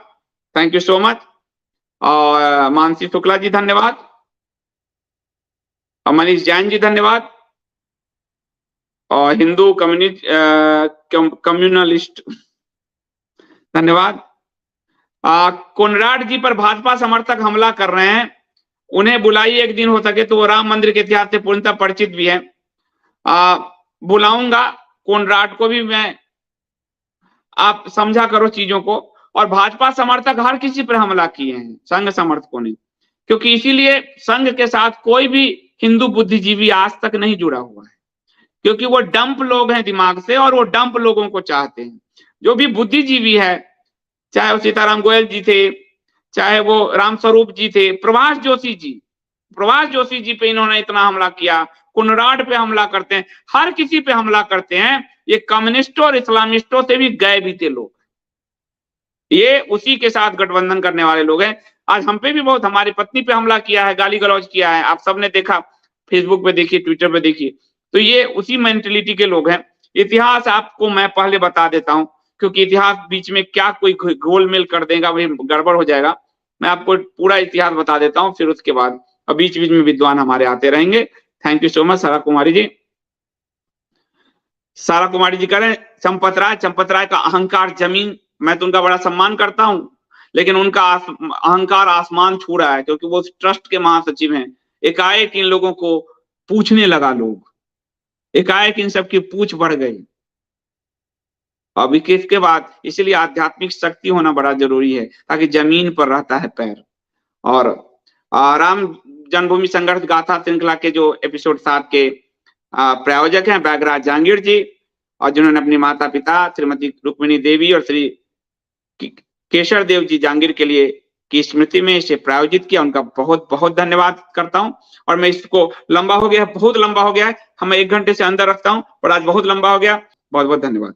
थैंक यू सो मच। और मानसी शुक्ला जी धन्यवाद, और मनीष जैन जी धन्यवाद, और हिंदू कम्युनलिस्ट धन्यवाद। कोनराड जी पर भाजपा समर्थक हमला कर रहे हैं, उन्हें बुलाइए एक दिन, हो सके तो वो राम मंदिर के इतिहास से पूर्णतः परिचित भी है। बुलाऊंगा कोनराड को भी मैं, आप समझा करो चीजों को। और भाजपा समर्थक हर किसी पर हमला किए हैं, संघ समर्थकों ने, क्योंकि इसीलिए संघ के साथ कोई भी हिंदू बुद्धिजीवी आज तक नहीं जुड़ा हुआ है, क्योंकि वो डंप लोग हैं दिमाग से, और वो डंप लोगों को चाहते हैं। जो भी बुद्धिजीवी है, चाहे वो सीताराम गोयल जी थे, चाहे वो रामस्वरूप जी थे, प्रभाष जोशी जी पे इन्होंने इतना हमला किया, कोनराड पे हमला करते हैं, हर किसी पे हमला करते हैं। ये कम्युनिस्टों और इस्लामिस्टों से भी गए बीते लोग, ये उसी के साथ गठबंधन करने वाले लोग हैं। आज हम पे भी बहुत, हमारी पत्नी पे हमला किया है, गाली गलौज किया है, आप सबने देखा, फेसबुक पे देखिए, ट्विटर पे देखिए। तो ये उसी मेंटेलिटी के लोग हैं। इतिहास आपको मैं पहले बता देता हूं, क्योंकि इतिहास बीच में क्या कोई गोलमेल कर देगा, वही गड़बड़ हो जाएगा। मैं आपको पूरा इतिहास बता देता हूं, फिर उसके बाद बीच बीच में विद्वान हमारे आते रहेंगे। थैंक यू सो मच सारा कुमारी जी। सारा कुमारी जी कह रहे हैं चंपत राय का अहंकार जमीन, मैं तो उनका बड़ा सम्मान करता हूं, लेकिन उनका अहंकार आसमान छू रहा है, क्योंकि वो ट्रस्ट के महासचिव हैं। एकाएक इन लोगों को पूछने लगा, लोग एकाएक इन सबकी पूछ बढ़ गई। अब इसके बाद इसलिए आध्यात्मिक शक्ति होना बड़ा जरूरी है, ताकि जमीन पर रहता है पैर। और राम जन्मभूमि संघर्ष गाथा श्रृंखला के जो एपिसोड 7 के प्रायोजक हैं बैगराज जहांगीर जी, और जिन्होंने अपनी माता पिता श्रीमती रुक्मिणी देवी और श्री केशर देव जी जहांगीर के लिए की स्मृति में इसे प्रायोजित किया, उनका बहुत बहुत धन्यवाद करता हूं। और मैं इसको लंबा हो गया, बहुत लंबा हो गया है, हम 1 घंटे से अंदर रखता हूं, पर आज बहुत लंबा हो गया। बहुत बहुत धन्यवाद।